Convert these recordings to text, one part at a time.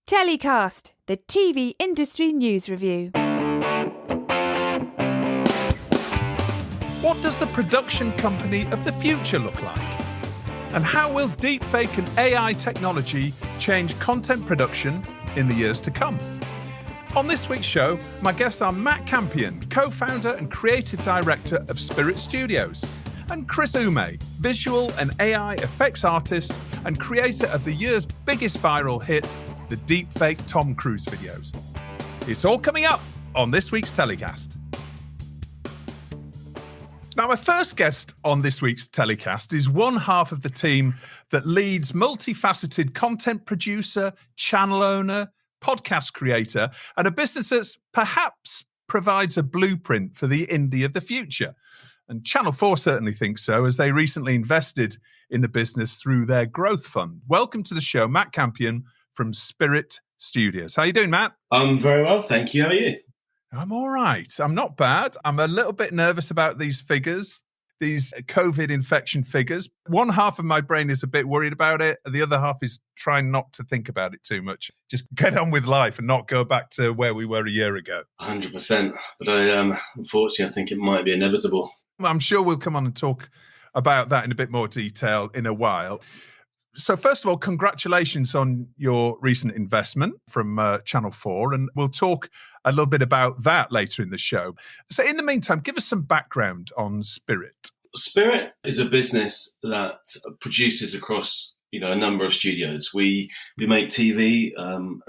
TellyCast, the TV industry news review. What does the production company of the future look like? And how will deepfake and AI technology change content production in the years to come? On this week's show, my guests are Matt Campion, co-founder and creative director of Spirit Studios, and Chris Ume, visual and AI effects artist and creator of the year's biggest viral hit, the deepfake Tom Cruise videos. It's all coming up on this week's TellyCast. Now, my first guest on this week's TellyCast is one half of the team that leads multifaceted content producer, channel owner, podcast creator, and a business that perhaps provides a blueprint for the indie of the future. And Channel 4 certainly thinks so, as they recently invested in the business through their growth fund. Welcome to the show, Matt Campion from Spirit Studios. How are you doing, Matt? I'm very well, thank you. How are you? I'm all right. I'm not bad. I'm a little bit nervous about these figures, these COVID infection figures. One half of my brain is a bit worried about it. The other half is trying not to think about it too much. Just get on with life and not go back to where we were a year ago. 100%. But unfortunately, I think it might be inevitable. I'm sure we'll come on and talk about that in a bit more detail in a while. So first of all, congratulations on your recent investment from Channel 4, and we'll talk a little bit about that later in the show. So in the meantime, give us some background on Spirit. Spirit is a business that produces across a number of studios. We make TV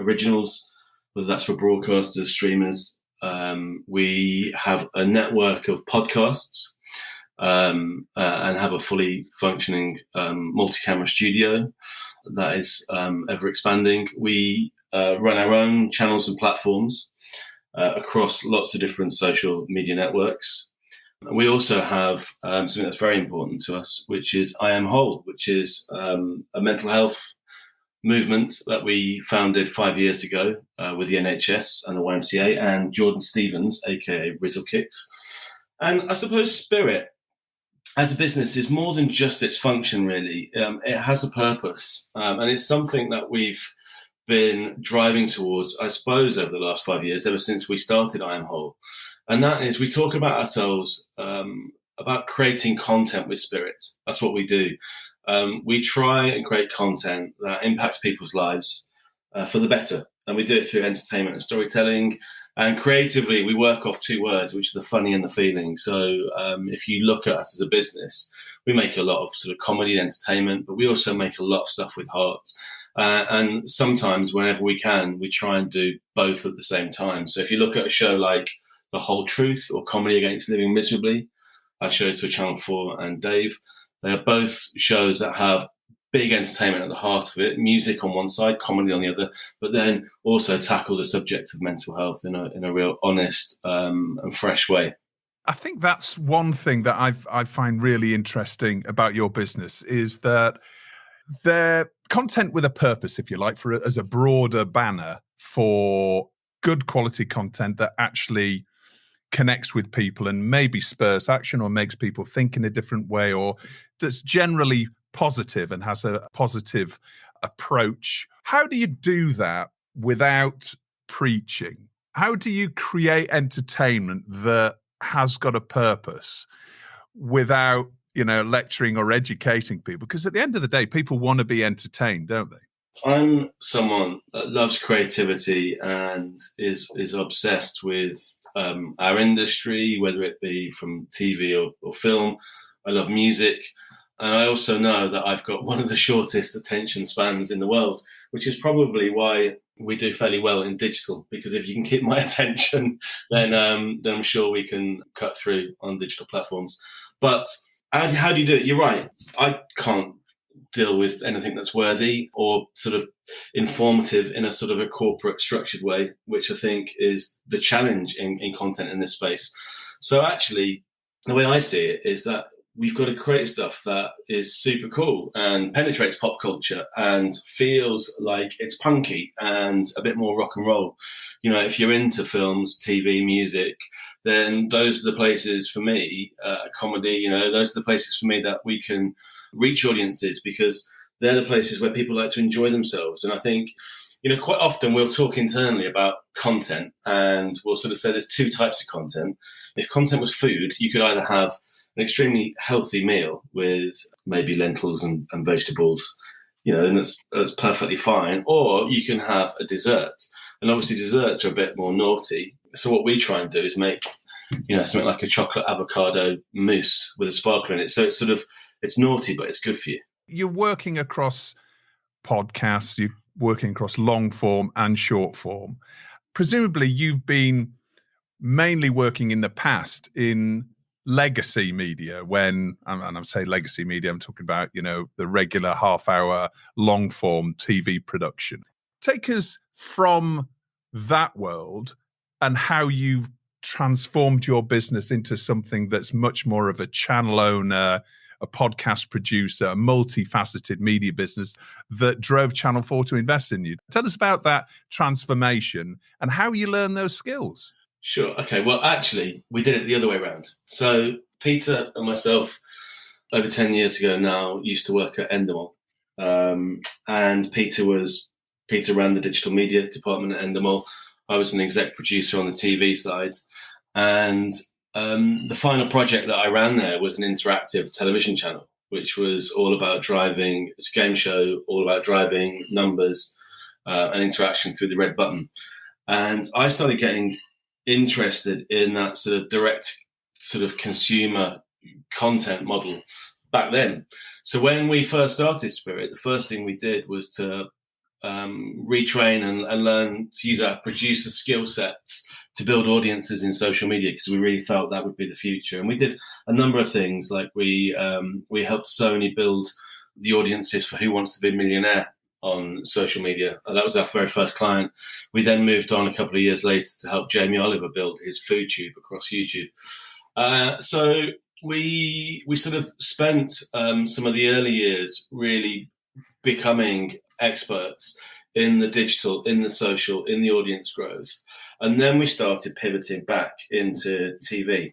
originals, whether that's for broadcasters, streamers. We have a network of podcasts. And have a fully functioning multi-camera studio that is ever expanding. We run our own channels and platforms across lots of different social media networks. We also have something that's very important to us, which is I Am Whole, which is a mental health movement that we founded 5 years ago with the NHS and the YMCA and Jordan Stevens, aka Rizzle Kicks. And I suppose Spirit, as a business, is more than just its function, really. It has a purpose, and it's something that we've been driving towards, I suppose, over the last 5 years, ever since we started I Am Whole. And that is, we talk about ourselves, about creating content with Spirit. That's what we do. We try and create content that impacts people's lives for the better. And we do it through entertainment and storytelling. And creatively, we work off two words, which are the funny and the feeling. So if you look at us as a business, we make a lot of sort of comedy and entertainment, but we also make a lot of stuff with heart. And sometimes, whenever we can, we try and do both at the same time. So if you look at a show like The Whole Truth or Comedy Against Living Miserably, our shows for Channel 4 and Dave, they are both shows that have big entertainment at the heart of it, music on one side, comedy on the other, but then also tackle the subject of mental health in a real honest and fresh way. I think that's one thing that I find really interesting about your business is that they're content with a purpose, if you like, as a broader banner for good quality content that actually connects with people and maybe spurs action or makes people think in a different way, or that's generally positive and has a positive approach. How do you do that without preaching? How do you create entertainment that has got a purpose without, lecturing or educating people? Because at the end of the day, people want to be entertained, don't they? I'm someone that loves creativity and is obsessed with our industry, whether it be from TV or film. I love music. And I also know that I've got one of the shortest attention spans in the world, which is probably why we do fairly well in digital, because if you can keep my attention, then I'm sure we can cut through on digital platforms. But how do you do it? You're right. I can't deal with anything that's worthy or sort of informative in a sort of a corporate structured way, which I think is the challenge in content in this space. So actually, the way I see it is that we've got to create stuff that is super cool and penetrates pop culture and feels like it's punky and a bit more rock and roll. If you're into films, TV, music, then those are the places for me, comedy, those are the places for me that we can reach audiences, because they're the places where people like to enjoy themselves. And I think quite often we'll talk internally about content, and we'll sort of say there's two types of content. If content was food, you could either have an extremely healthy meal with maybe lentils and vegetables, and that's perfectly fine. Or you can have a dessert. And obviously desserts are a bit more naughty. So what we try and do is make, something like a chocolate avocado mousse with a sparkler in it. So it's naughty, but it's good for you. You're working across podcasts, you're working across long form and short form. Presumably you've been mainly working in the past in legacy media and I'm saying legacy media, I'm talking about, the regular half-hour long-form TV production. Take us from that world and how you've transformed your business into something that's much more of a channel owner, a podcast producer, a multifaceted media business that drove Channel 4 to invest in you. Tell us about that transformation and how you learn those skills. Sure. Okay. Well, actually, we did it the other way around. So Peter and myself, over 10 years ago now, used to work at Endemol. And Peter ran the digital media department at Endemol. I was an exec producer on the TV side. And the final project that I ran there was an interactive television channel, which was all about driving, it's a game show, all about driving numbers and interaction through the red button. And I started getting interested in that sort of direct sort of consumer content model back then. So when we first started Spirit, the first thing we did was to retrain and learn to use our producer skill sets to build audiences in social media, because we really felt that would be the future. And we did a number of things, like we helped Sony build the audiences for Who Wants to Be a Millionaire on social media. That was our very first client. We then moved on a couple of years later to help Jamie Oliver build his food tube across YouTube. So we sort of spent some of the early years really becoming experts in the digital, in the social, in the audience growth. And then we started pivoting back into TV.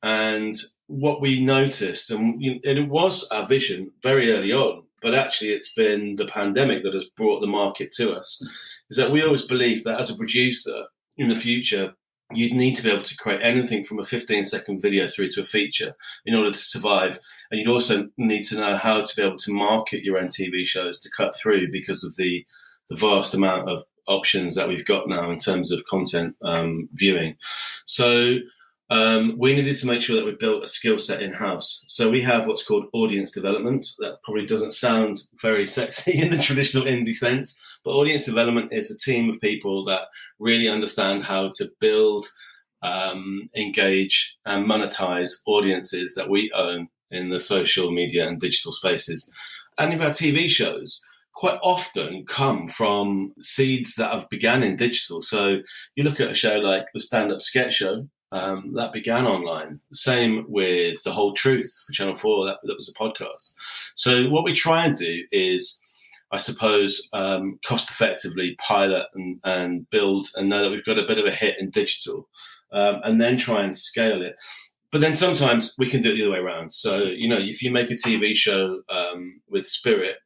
And what we noticed, and it was our vision very early on, but actually it's been the pandemic that has brought the market to us, is that we always believed that as a producer in the future, you'd need to be able to create anything from a 15-second video through to a feature in order to survive. And you'd also need to know how to be able to market your own TV shows to cut through, because of the vast amount of options that we've got now in terms of content viewing. So we needed to make sure that we built a skill set in-house. So we have what's called audience development. That probably doesn't sound very sexy in the traditional indie sense, but audience development is a team of people that really understand how to build, engage, and monetize audiences that we own in the social media and digital spaces. And if our TV shows quite often come from seeds that have began in digital. So you look at a show like the Stand-Up Sketch Show, that began online. Same with The Whole Truth for Channel 4, that was a podcast. So what we try and do is, I suppose, cost effectively pilot and build and know that we've got a bit of a hit in digital, and then try and scale it. But then sometimes we can do it the other way around. So, if you make a TV show with Spirit,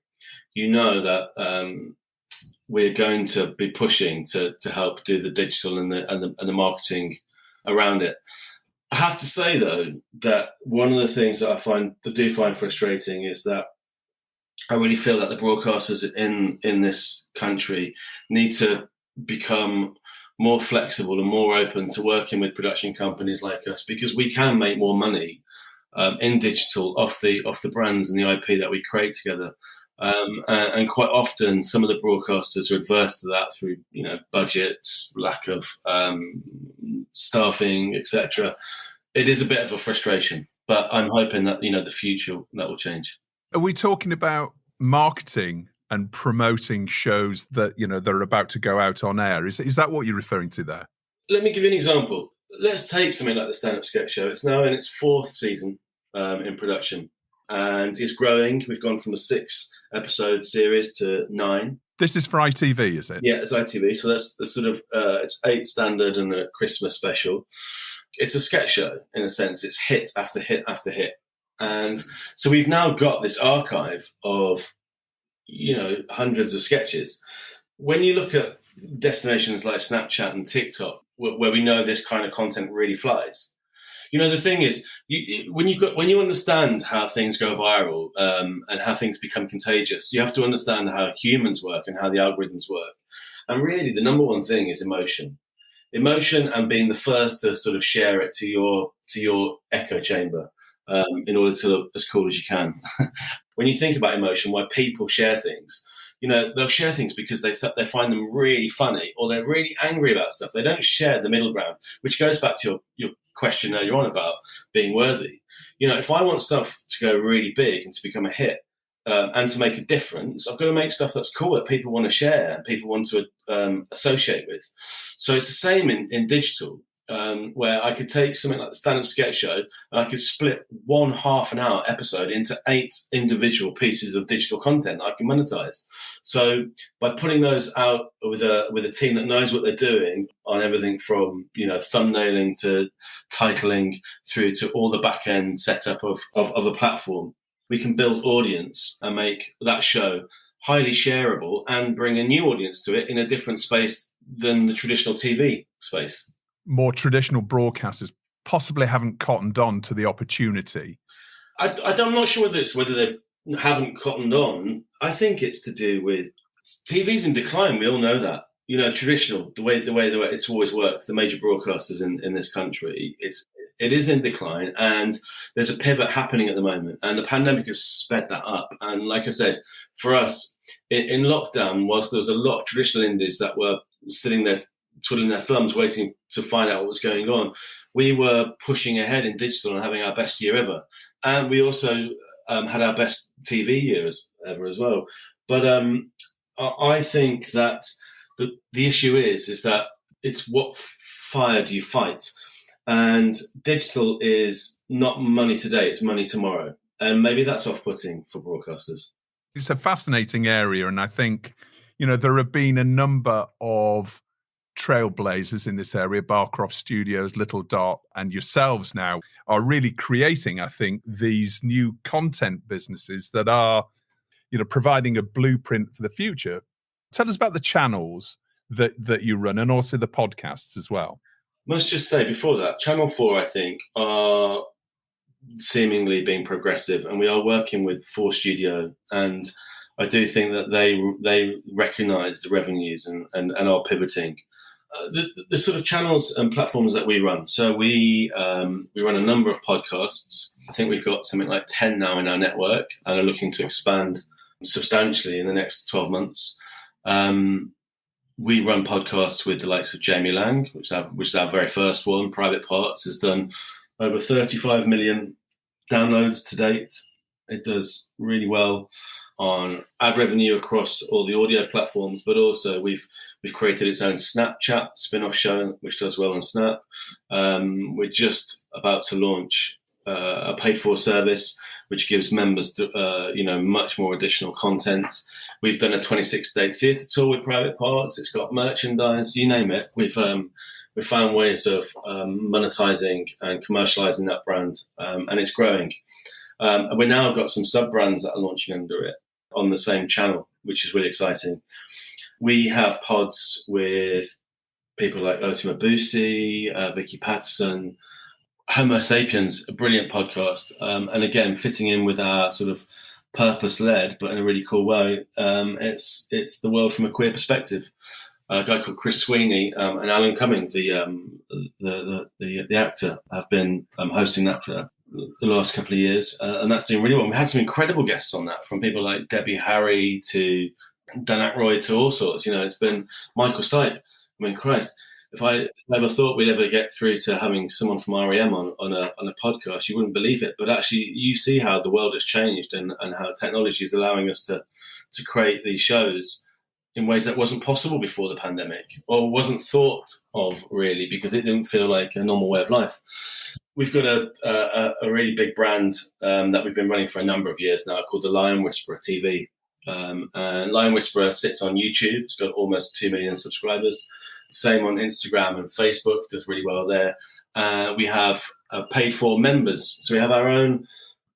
that we're going to be pushing to help do the digital and the marketing around it. I have to say, though, that one of the things that I do find frustrating is that I really feel that the broadcasters in this country need to become more flexible and more open to working with production companies like us, because we can make more money in digital off the brands and the IP that we create together. And quite often, some of the broadcasters are adverse to that through, budgets, lack of staffing, etc. It is a bit of a frustration, but I'm hoping that the future that will change. Are we talking about marketing and promoting shows that they're about to go out on air? Is that what you're referring to there? Let me give you an example. Let's take something like the Stand-Up Sketch Show. It's now in its 4th season in production, and it's growing. We've gone from a 6-episode series to 9. This is for ITV, is it? Yeah, it's ITV. So that's the sort of it's 8 standard and a Christmas special. It's a sketch show in a sense. It's hit after hit after hit, and so we've now got this archive of hundreds of sketches. when you look at destinations like Snapchat and TikTok, where we know this kind of content really flies, the thing is, when you understand how things go viral and how things become contagious, you have to understand how humans work and how the algorithms work. And really, the number one thing is emotion, and being the first to sort of share it to your echo chamber in order to look as cool as you can. When you think about emotion, why people share things, they'll share things because they find them really funny, or they're really angry about stuff. They don't share the middle ground, which goes back to your question earlier on about being worthy. If I want stuff to go really big and to become a hit and to make a difference, I've got to make stuff that's cool, that people want to share and people want to associate with. So it's the same in digital. Where I could take something like the stand-up sketch show and I could split one half-an-hour episode into 8 individual pieces of digital content that I can monetize. So by putting those out with a team that knows what they're doing on everything from thumbnailing to titling through to all the back-end setup of a platform, we can build audience and make that show highly shareable and bring a new audience to it in a different space than the traditional TV space. More traditional broadcasters possibly haven't cottoned on to the opportunity. I'm not sure whether they haven't cottoned on. I think it's to do with TV's in decline. We all know that. Traditional, the way it's always worked, the major broadcasters in this country, it is in decline, and there's a pivot happening at the moment, and the pandemic has sped that up. And like I said, for us in lockdown, whilst there was a lot of traditional indies that were sitting there twiddling their thumbs, waiting to find out what was going on, we were pushing ahead in digital and having our best year ever. And we also had our best TV year ever as well. But I think that the issue is that it's what fire do you fight? And digital is not money today, it's money tomorrow. And maybe that's off-putting for broadcasters. It's a fascinating area. And I think, there have been a number of trailblazers in this area. Barcroft Studios, Little Dot, and yourselves now are really creating, I think, these new content businesses that are, providing a blueprint for the future. Tell us about the channels that you run and also the podcasts as well. Must just say before that, Channel 4, I think, are seemingly being progressive, and we are working with 4 Studio, and I do think that they recognise the revenues and are pivoting. The sort of channels and platforms that we run. So we run a number of podcasts. I think we've got something like 10 now in our network and are looking to expand substantially in the next 12 months. We run podcasts with the likes of Jamie Lang, which is our very first one. Private Parts has done over 35 million downloads to date. It does really well on ad revenue across all the audio platforms, but also we've created its own Snapchat spin-off show, which does well on Snap. We're just about to launch a paid-for service, which gives members, much more additional content. We've done a 26-day theatre tour with Private Parts. It's got merchandise, you name it. We've found ways of monetizing and commercializing that brand, and it's growing. And we now got some sub-brands that are launching under it on the same channel, which is really exciting. We have pods with people like Otima Busi, Vicky Patterson, Homo Sapiens, a brilliant podcast. And again, fitting in with our sort of purpose-led, but in a really cool way. It's the world from a queer perspective. A guy called Chris Sweeney and Alan Cumming, the actor, have been hosting that for the last couple of years, and that's doing really well. We had some incredible guests on that, from people like Debbie Harry to Dan Aykroyd to all sorts. It's been Michael Stipe. I mean, Christ, if I never thought we'd ever get through to having someone from REM on a podcast, you wouldn't believe it. But actually, you see how the world has changed and how technology is allowing us to create these shows in ways that wasn't possible before the pandemic, or wasn't thought of really, because it didn't feel like a normal way of life. We've got a really big brand that we've been running for a number of years now called the Lion Whisperer TV. And Lion Whisperer sits on YouTube. It's got almost 2 million subscribers. Same on Instagram and Facebook, does really well there. We have paid for members. So we have our own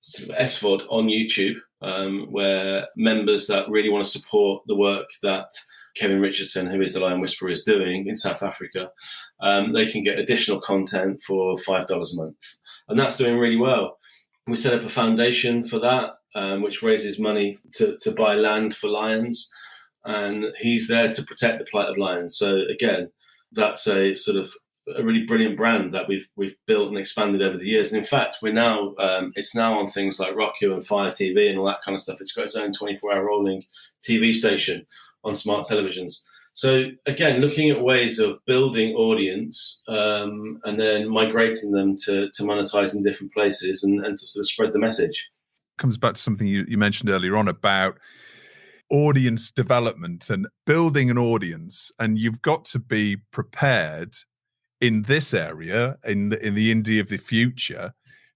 SVOD on YouTube, where members that really want to support the work that Kevin Richardson, who is the Lion Whisperer, is doing in South Africa, they can get additional content for $5 a month. And that's doing really well. We set up a foundation for that, which raises money to buy land for lions. And he's there to protect the plight of lions. So again, that's a sort of a really brilliant brand that we've built and expanded over the years. And in fact, we're now it's now on things like Roku and Fire TV and all that kind of stuff. It's got its own 24-hour rolling TV station on smart televisions. So again, looking at ways of building audience and then migrating them to monetize in different places and to sort of spread the message. Comes back to something you mentioned earlier on about audience development and building an audience, and you've got to be prepared in this area, in the indie of the future,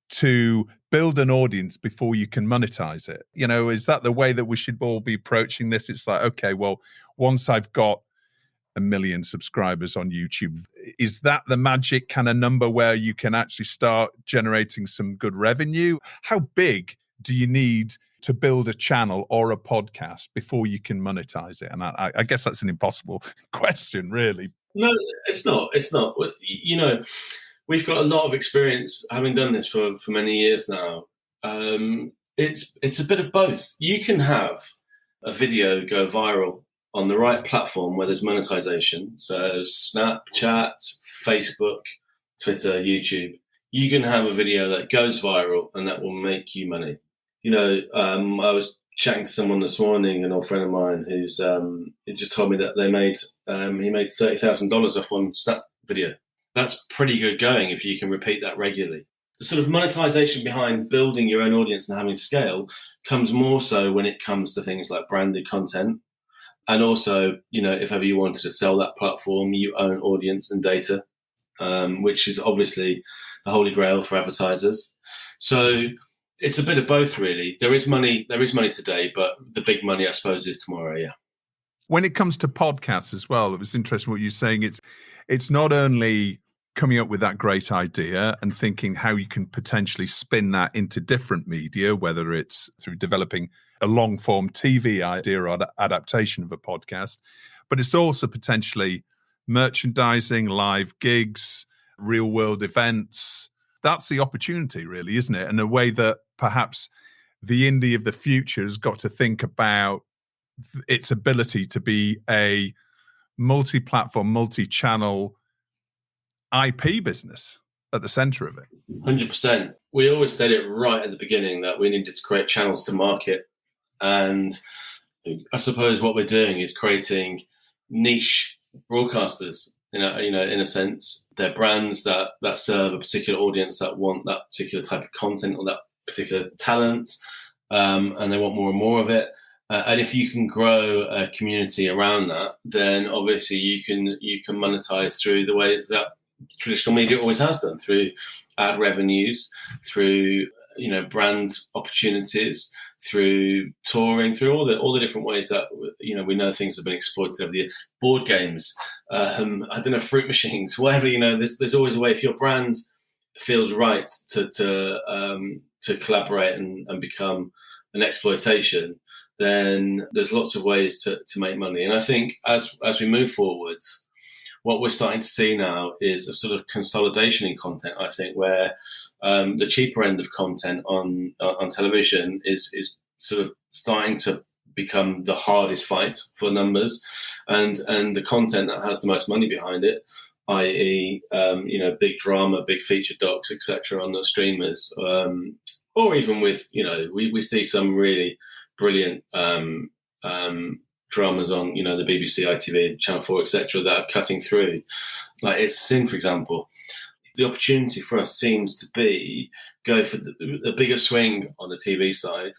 to build an audience before you can monetize it. You know, is that the way that we should all be approaching this? It's like, okay, well, once I've got 1 million subscribers on YouTube, is that the magic kind of number where you can actually start generating some good revenue? How big do you need to build a channel or a podcast before you can monetize it? And I guess that's an impossible question, really. No, it's not. It's not. You know, we've got a lot of experience having done this for many years now. It's a bit of both. You can have a video go viral on the right platform where there's monetization. So Snapchat, Facebook, Twitter, YouTube. You can have a video that goes viral and that will make you money. You know, I was chatting to someone this morning, an old friend of mine, who's he just told me that he made $30,000 off one Snap video. That's pretty good going if you can repeat that regularly. The sort of monetization behind building your own audience and having scale comes more so when it comes to things like branded content. And also, you know, if ever you wanted to sell that platform, you own audience and data, which is obviously the holy grail for advertisers. So it's a bit of both, really. There is money today, but the big money, I suppose, is tomorrow. Yeah. When it comes to podcasts as well, it was interesting what you're saying. It's not only coming up with that great idea and thinking how you can potentially spin that into different media, whether it's through developing a long-form TV idea or adaptation of a podcast, but it's also potentially merchandising, live gigs, real-world events. That's the opportunity, really, isn't it? And a way that perhaps the indie of the future has got to think about its ability to be a multi-platform, multi-channel IP business at the center of it. 100%. We always said it right at the beginning that we needed to create channels to market. And I suppose what we're doing is creating niche broadcasters. In a sense, they're brands that serve a particular audience that want that particular type of content or that particular talent, and they want more and more of it. And if you can grow a community around that, then obviously you can monetize through the ways that traditional media always has done, through ad revenues, through brand opportunities, through touring, through all the different ways that we know things have been exploited over the years. Board games, I don't know, fruit machines, whatever. There's always a way. If your brand feels right to collaborate and become an exploitation, then there's lots of ways to make money. And I think as we move forwards, what we're starting to see now is a sort of consolidation in content, I think, where the cheaper end of content on television is sort of starting to become the hardest fight for numbers, and the content that has the most money behind it, i.e., big drama, big feature docs, etc., on the streamers, or even with, we see some really brilliant dramas on, the BBC, ITV, Channel 4, etc., that are cutting through. Like It's Sin, for example. The opportunity for us seems to be go for the bigger swing on the TV side,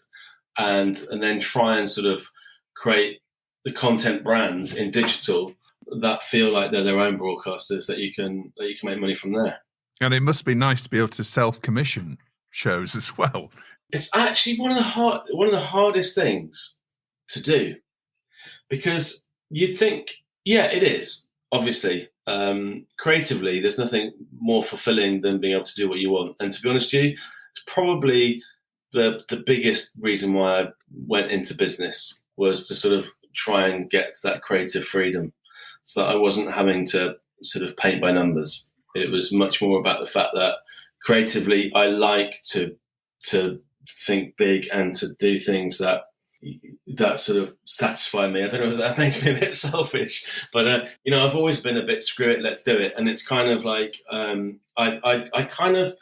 and then try and sort of create the content brands in digital that feel like they're their own broadcasters, that you can make money from there. And it must be nice to be able to self-commission shows as well. It's actually one of the hardest things to do, because you think, yeah, it is, obviously. Creatively, there's nothing more fulfilling than being able to do what you want. And to be honest with you, it's probably the biggest reason why I went into business, was to sort of try and get to that creative freedom, so that I wasn't having to sort of paint by numbers. It was much more about the fact that creatively I like to think big and to do things that sort of satisfy me. I don't know if that makes me a bit selfish, but I've always been a bit screw it, let's do it. And it's kind of like I kind of,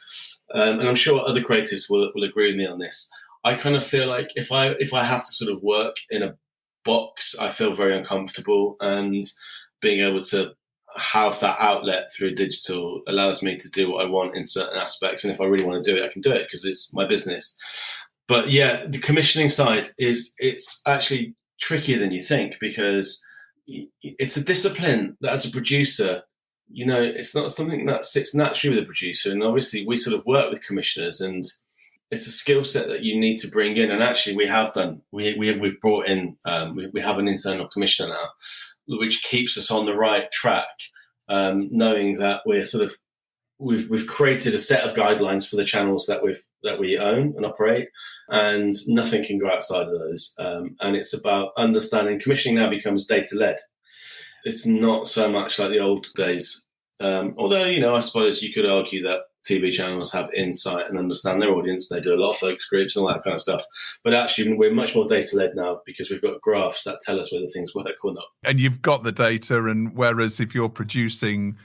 and I'm sure other creatives will agree with me on this. I kind of feel like if I have to sort of work in a box, I feel very uncomfortable, and being able to have that outlet through digital allows me to do what I want in certain aspects. And if I really want to do it, I can do it because it's my business. But yeah, the commissioning side it's actually trickier than you think, because it's a discipline that as a producer, it's not something that sits naturally with a producer. And obviously we sort of work with commissioners, and it's a skill set that you need to bring in. And actually we have done, we've brought in, we have an internal commissioner now, which keeps us on the right track, knowing that we've created a set of guidelines for the channels that we own and operate, and nothing can go outside of those. And it's about understanding. Commissioning now becomes data-led. It's not so much like the old days. Although, I suppose you could argue that TV channels have insight and understand their audience. They do a lot of focus groups and all that kind of stuff. But actually, we're much more data-led now, because we've got graphs that tell us whether things work or not. And you've got the data, and whereas if you're producing,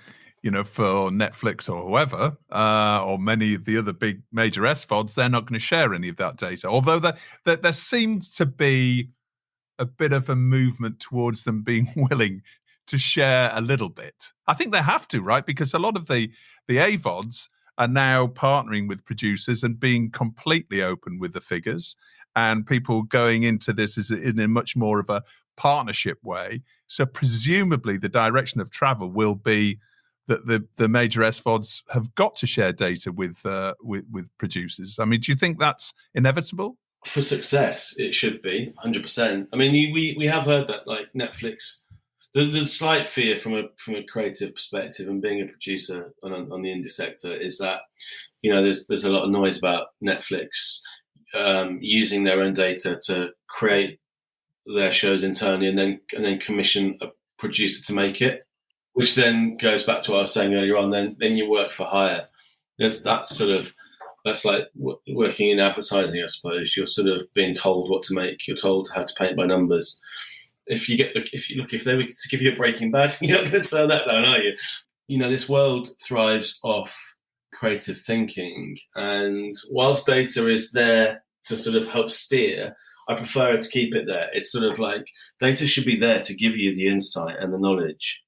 for Netflix or whoever, or many of the other big major SVODs, they're not going to share any of that data. Although there seems to be a bit of a movement towards them being willing to share a little bit. I think they have to, right? Because a lot of the AVODs are now partnering with producers and being completely open with the figures, and people going into this is in a much more of a partnership way. So presumably the direction of travel will be that the major SVODs have got to share data with producers. I mean, do you think that's inevitable? For success, it should be 100%. I mean, we have heard that, like Netflix. The slight fear from a creative perspective, and being a producer on the indie sector, is that there's a lot of noise about Netflix using their own data to create their shows internally, and then commission a producer to make it, which then goes back to what I was saying earlier on. Then you work for hire. That's like working in advertising, I suppose. You're sort of being told what to make. You're told how to paint by numbers. If they were to give you a Breaking Bad, you're not going to turn that down, are you? This world thrives off creative thinking, and whilst data is there to sort of help steer, I prefer to keep it there. It's sort of like data should be there to give you the insight and the knowledge,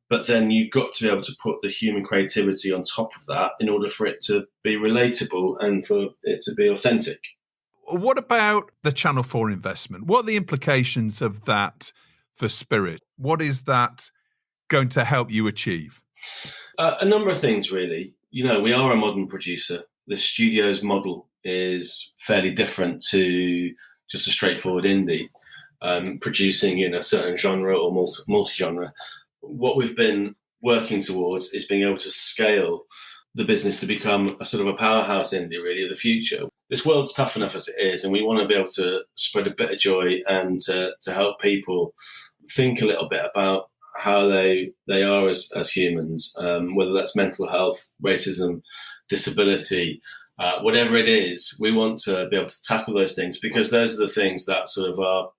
but then you've got to be able to put the human creativity on top of that in order for it to be relatable and for it to be authentic. What about the Channel 4 investment? What are the implications of that for Spirit? What is that going to help you achieve? A number of things, really. We are a modern producer. The studio's model is fairly different to just a straightforward indie, producing in a certain genre or multi-genre. What we've been working towards is being able to scale the business to become a sort of a powerhouse indie, really, of the future. This world's tough enough as it is, and we want to be able to spread a bit of joy and to help people think a little bit about how they are as humans, whether that's mental health, racism, disability, whatever it is. We want to be able to tackle those things, because those are the things that sort of are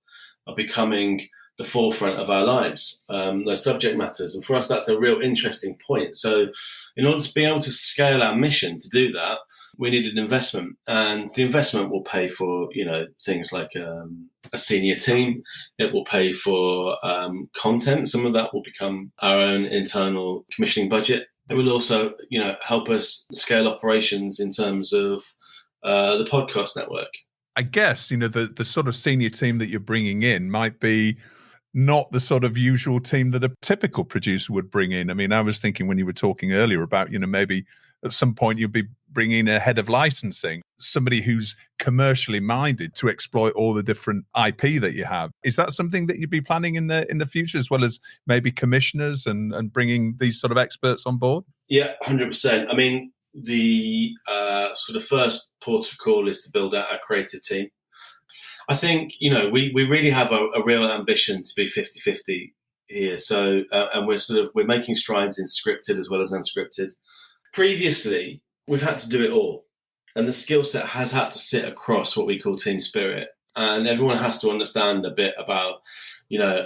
becoming the forefront of our lives, those subject matters. And for us, that's a real interesting point. So in order to be able to scale our mission to do that, we needed investment, and the investment will pay for, things like a senior team. It will pay for content. Some of that will become our own internal commissioning budget. It will also, help us scale operations in terms of the podcast network. I guess, the sort of senior team that you're bringing in might be not the sort of usual team that a typical producer would bring in. I mean, I was thinking when you were talking earlier about, maybe at some point you'd be bringing a head of licensing, somebody who's commercially minded to exploit all the different IP that you have. Is that something that you'd be planning in the future, as well as maybe commissioners and bringing these sort of experts on board? Yeah, 100%. I mean, the sort of first port of call is to build out our creative team. I think, we really have a real ambition to be 50-50 here. So, and we're making strides in scripted as well as unscripted. Previously, we've had to do it all. And the skill set has had to sit across what we call team spirit. And everyone has to understand a bit about,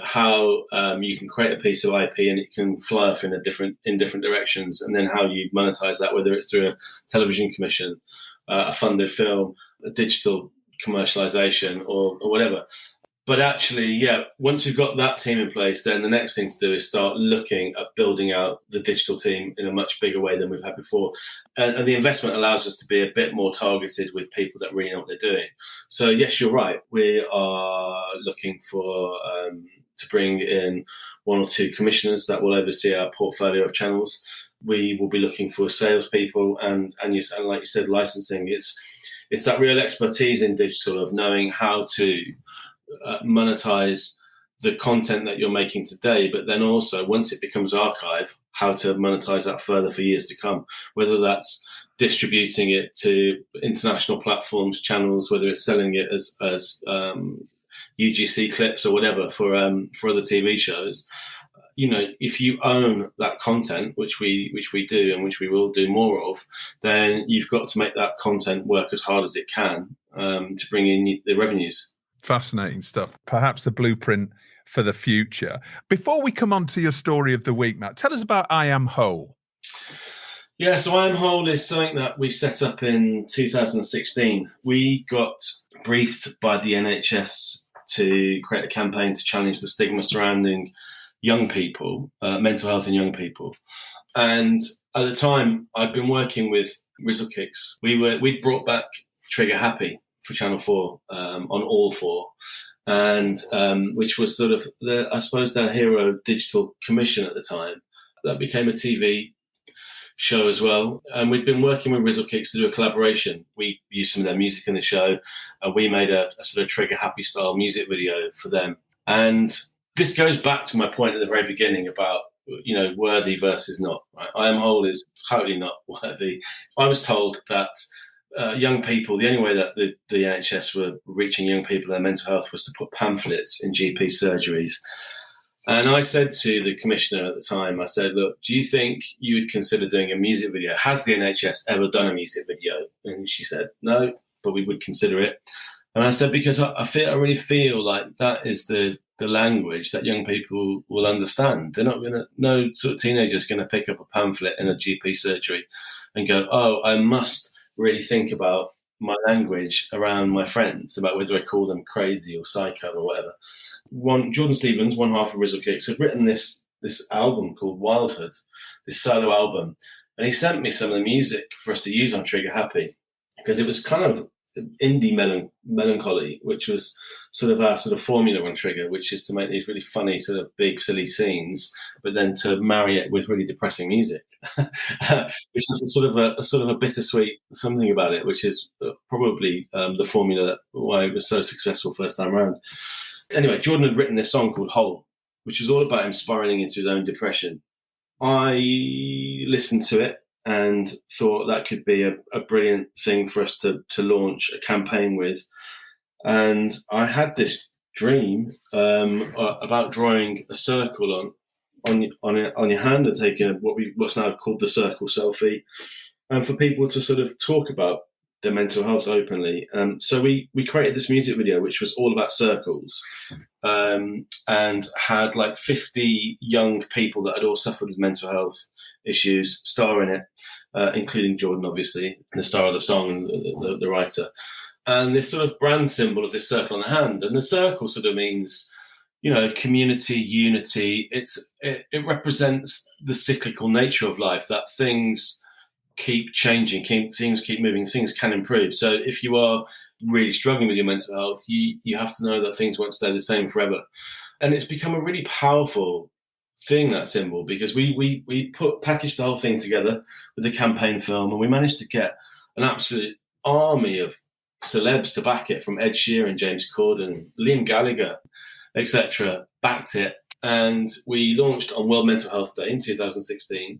how you can create a piece of IP and it can fly off in different directions, and then how you monetize that, whether it's through a television commission, a funded film, a digital commercialization, or whatever. But actually, once we've got that team in place, then the next thing to do is start looking at building out the digital team in a much bigger way than we've had before. And the investment allows us to be a bit more targeted with people that really know what they're doing. So, yes, you're right. We are looking for to bring in 1 or 2 commissioners that will oversee our portfolio of channels. We will be looking for salespeople and like you said, licensing. It's that real expertise in digital of knowing how to monetize the content that you're making today, but then also once it becomes archive, how to monetize that further for years to come, whether that's distributing it to international platforms, channels, whether it's selling it as UGC clips or whatever for other TV shows. If you own that content, which we do and which we will do more of, then you've got to make that content work as hard as it can to bring in the revenues. Fascinating stuff. Perhaps a blueprint for the future. Before we come on to your story of the week, Matt, tell us about I Am Whole. Yeah, so I Am Whole is something that we set up in 2016. We got briefed by the NHS to create a campaign to challenge the stigma surrounding young people, mental health in young people. And at the time, I'd been working with Rizzle-Kicks. We'd brought back Trigger Happy for Channel 4 on All 4, and which was sort of, I suppose, their hero digital commission at the time. That became a TV show as well. And we'd been working with Rizzle-Kicks to do a collaboration. We used some of their music in the show, and we made a sort of Trigger Happy style music video for them. And this goes back to my point at the very beginning about, worthy versus not. Right? I Am Whole is totally not worthy. I was told that young people, the only way that the NHS were reaching young people and their mental health was to put pamphlets in GP surgeries. And I said to the commissioner at the time, I said, look, do you think you would consider doing a music video? Has the NHS ever done a music video? And she said, no, but we would consider it. And I said, because I really feel like that is the language that young people will understand. They're not no sort of teenager's going to pick up a pamphlet in a GP surgery and go, oh, I must really think about my language around my friends, about whether I call them crazy or psycho or whatever. Jordan Stevens, one half of Rizzle-Kicks, had written this album called Wildhood, this solo album, and he sent me some of the music for us to use on Trigger Happy, because it was kind of indie melancholy, which was sort of our sort of formula on Trigger, which is to make these really funny sort of big silly scenes, but then to marry it with really depressing music, which is sort of a bittersweet something about it, which is probably the formula why it was so successful first time around. Anyway, Jordan had written this song called Whole, which was all about him spiraling into his own depression. I listened to it and thought that could be a brilliant thing for us to launch a campaign with. And I had this dream about drawing a circle on your hand and taking what's now called the circle selfie, and for people to sort of talk about their mental health openly. So we created this music video, which was all about circles, and had like 50 young people that had all suffered with mental health issues star in it, including Jordan, obviously, the star of the song and the writer. And this sort of brand symbol of this circle on the hand. And the circle sort of means, community, unity. It represents the cyclical nature of life, that things keep changing, things keep moving, things can improve. So if you are really struggling with your mental health, you have to know that things won't stay the same forever. And it's become a really powerful thing, that symbol, because we packaged the whole thing together with a campaign film, and we managed to get an absolute army of celebs to back it, from Ed Sheeran, James Corden, Liam Gallagher, etc. backed it. And we launched on World Mental Health Day in 2016.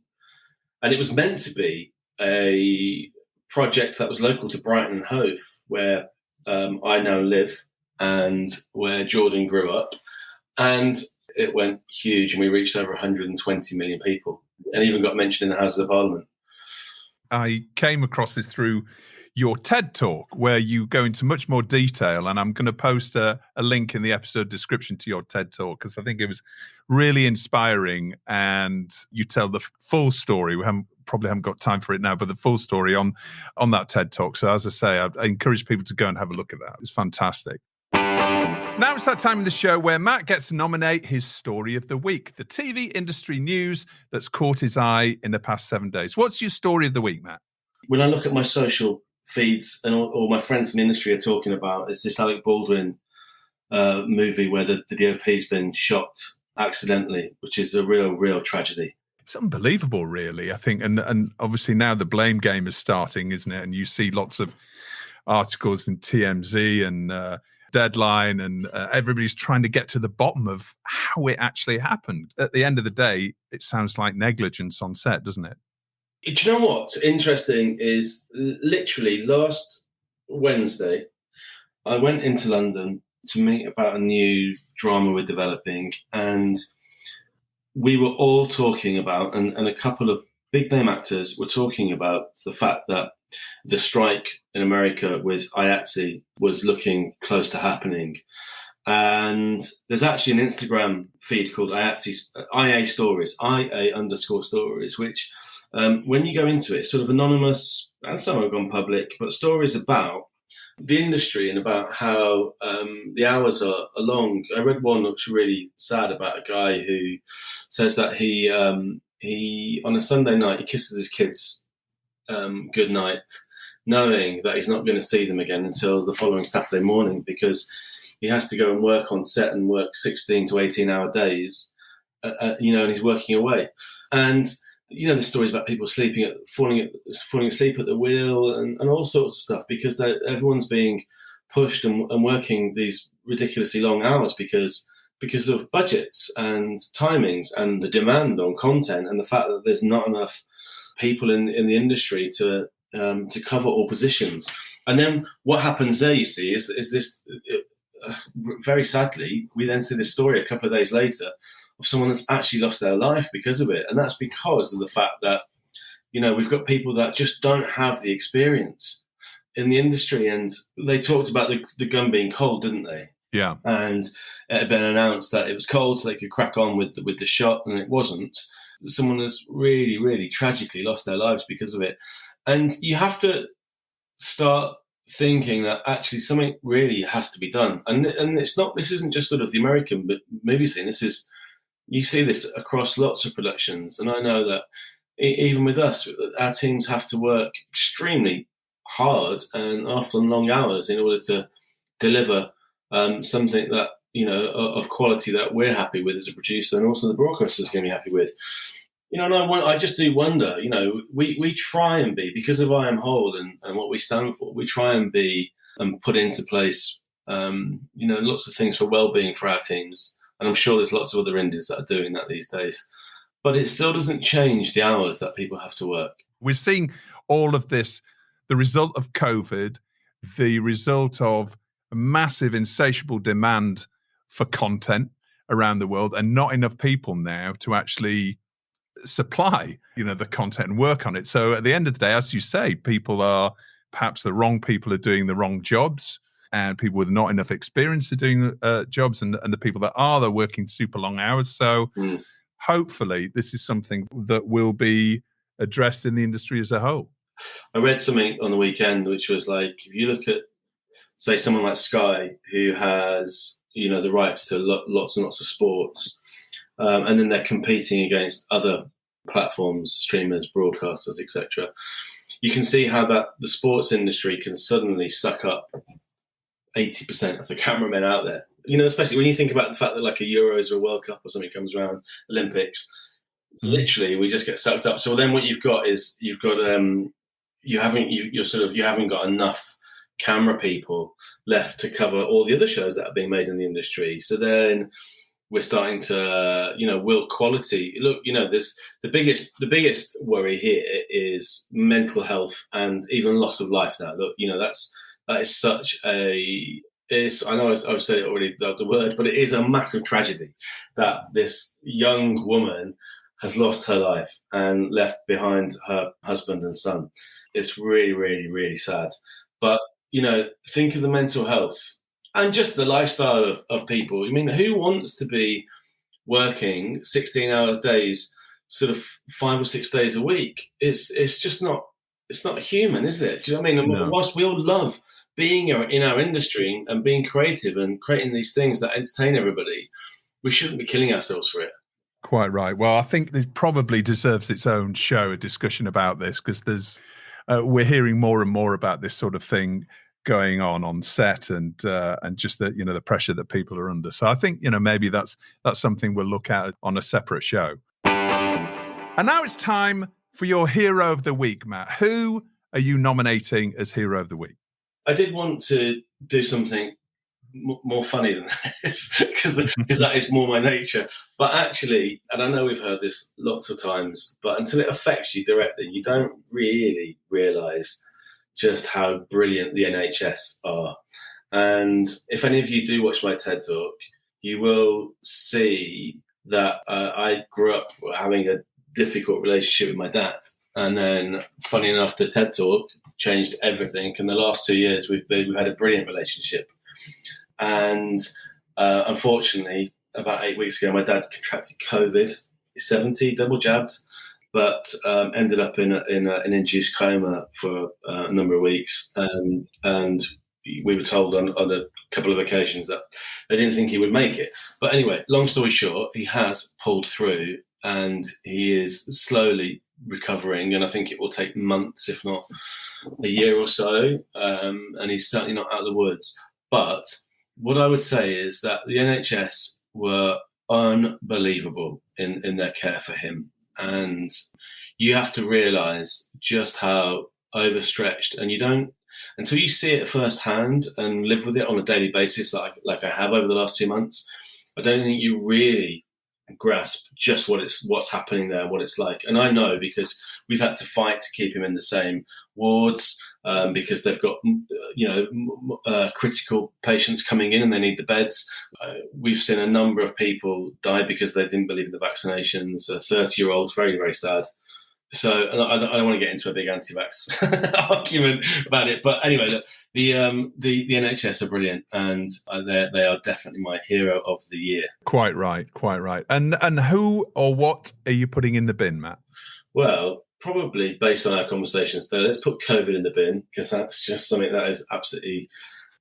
And it was meant to be a project that was local to Brighton and Hove, where I now live. and where Jordan grew up. And it went huge, and we reached over 120 million people, and even got mentioned in the Houses of Parliament. I came across this through your TED Talk, where you go into much more detail, and I'm going to post a link in the episode description to your TED Talk, because I think it was really inspiring, and you tell the full story. We probably haven't got time for it now, but the full story on that TED Talk. So as I say, I encourage people to go and have a look at that. It's fantastic. Now it's that time in the show where Matt gets to nominate his story of the week, the TV industry news that's caught his eye in the past 7 days. What's your story of the week, Matt? When I look at my social feeds, and all my friends in the industry are talking about, is this Alec Baldwin movie where the DOP's been shot accidentally, which is a real tragedy. It's unbelievable, really, I think. And obviously now the blame game is starting, isn't it? And you see lots of articles in TMZ and Deadline, and everybody's trying to get to the bottom of how it actually happened. At the end of the day, it sounds like negligence on set, doesn't it? Do you know what's interesting is literally last Wednesday, I went into London to meet about a new drama we're developing, and we were all talking about, and a couple of big name actors were talking about the fact that the strike in America with IATSE was looking close to happening. And there's actually an Instagram feed called IA Stories, IA_stories, which when you go into it, it's sort of anonymous, and some have gone public, but stories about the industry and about how the hours are long. I read one which was really sad about a guy who says that he on a Sunday night, he kisses his kids good night, knowing that he's not going to see them again until the following Saturday morning, because he has to go and work on set and work 16 to 18-hour days, and he's working away. And the stories about people falling asleep at the wheel and all sorts of stuff, because everyone's being pushed and working these ridiculously long hours because of budgets and timings and the demand on content, and the fact that there's not enough people in the industry to cover all positions. And then what happens there, you see, is this very sadly, we then see this story a couple of days later of someone that's actually lost their life because of it. And that's because of the fact that, we've got people that just don't have the experience in the industry. And they talked about the gun being cold, didn't they? Yeah. And it had been announced that it was cold so they could crack on with the shot, and it wasn't. Someone has really, really tragically lost their lives because of it. And you have to start thinking that actually something really has to be done. And this isn't just sort of the American movie scene. You see this across lots of productions. And I know that even with us, our teams have to work extremely hard and often long hours in order to deliver something that, of quality that we're happy with as a producer, and also the broadcaster is going to be happy with. And I just do wonder, we try and be, because of I Am Whole and what we stand for, we try and be and put into place, lots of things for well-being for our teams. And I'm sure there's lots of other indies that are doing that these days. But it still doesn't change the hours that people have to work. We're seeing all of this, the result of COVID, the result of a massive, insatiable demand for content around the world, and not enough people now to actually supply, the content and work on it. So at the end of the day, as you say, perhaps the wrong people are doing the wrong jobs, and people with not enough experience are doing jobs, and the people that they're working super long hours. So hopefully this is something that will be addressed in the industry as a whole. I read something on the weekend which was like, if you look at, say, someone like Sky, who has, the rights to lots and lots of sports, and then they're competing against other platforms, streamers, broadcasters, etc. You can see how that the sports industry can suddenly suck up 80% of the cameramen out there. Especially when you think about the fact that like a Euros or a World Cup or something comes around, Olympics, literally we just get sucked up. So then what you've got is you haven't got enough camera people left to cover all the other shows that are being made in the industry. So then we're starting to, will quality. Look, there's the biggest worry here is mental health and even loss of life now. Look, that is such a I know I've said it already, the word, but it is a massive tragedy that this young woman has lost her life and left behind her husband and son. It's really, really, really sad. But, think of the mental health and just the lifestyle of people. I mean, who wants to be working 16-hour days, sort of 5 or 6 days a week? It's just not, it's not human, is it? Do you know what I mean? No. Whilst we all love being in our industry and being creative and creating these things that entertain everybody, we shouldn't be killing ourselves for it. Quite right. Well, I think this probably deserves its own show, a discussion about this, because we're hearing more and more about this sort of thing going on set, and just the the pressure that people are under. So I think maybe that's something we'll look at on a separate show. And now it's time for your Hero of the Week, Matt. Who are you nominating as Hero of the Week? I did want to do something more funny than this, because that is more my nature. But actually, and I know we've heard this lots of times, but until it affects you directly, you don't really realise just how brilliant the NHS are. And if any of you do watch my TED Talk, you will see that I grew up having a difficult relationship with my dad. And then, funny enough, the TED Talk changed everything. And the last 2 years, we've had a brilliant relationship. And unfortunately, about 8 weeks ago, my dad contracted COVID. He's 70, double jabbed, but ended up in an induced coma for a number of weeks. And we were told on a couple of occasions that they didn't think he would make it. But anyway, long story short, he has pulled through and he is slowly recovering. And I think it will take months, if not a year or so. And he's certainly not out of the woods. But what I would say is that the NHS were unbelievable in their care for him. And you have to realise just how overstretched, and you don't, until you see it firsthand and live with it on a daily basis, like I have over the last 2 months, I don't think you really grasp just what's happening there, what it's like. And I know because we've had to fight to keep him in the same wards, because they've got critical patients coming in and they need the beds. We've seen a number of people die because they didn't believe in the vaccinations. A 30-year-old, very, very sad. So I don't want to get into a big anti-vax argument about it, but anyway, the NHS are brilliant, and they are definitely my hero of the year. Quite right. And who or what are you putting in the bin, Matt? Well, probably based on our conversations there, let's put COVID in the bin, because that's just something that has absolutely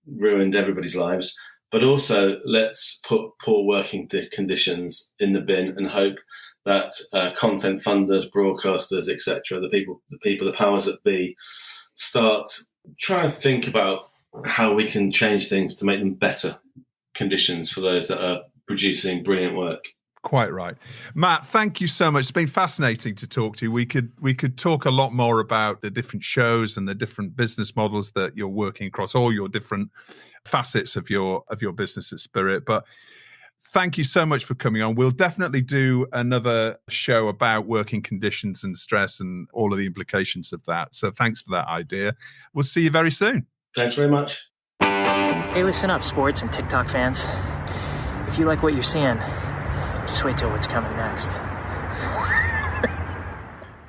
ruined everybody's lives. But also, let's put poor working conditions in the bin and hope that content funders, broadcasters, etc., the powers that be, start trying to think about how we can change things to make them better conditions for those that are producing brilliant work. Quite right. Matt, thank you so much. It's been fascinating to talk to you. We could talk a lot more about the different shows and the different business models that you're working across, all your different facets of your business at Spirit. But thank you so much for coming on. We'll definitely do another show about working conditions and stress and all of the implications of that. So thanks for that idea. We'll see you very soon. Thanks very much. Hey, listen up, sports and TikTok fans. If you like what you're seeing, just wait till what's coming next.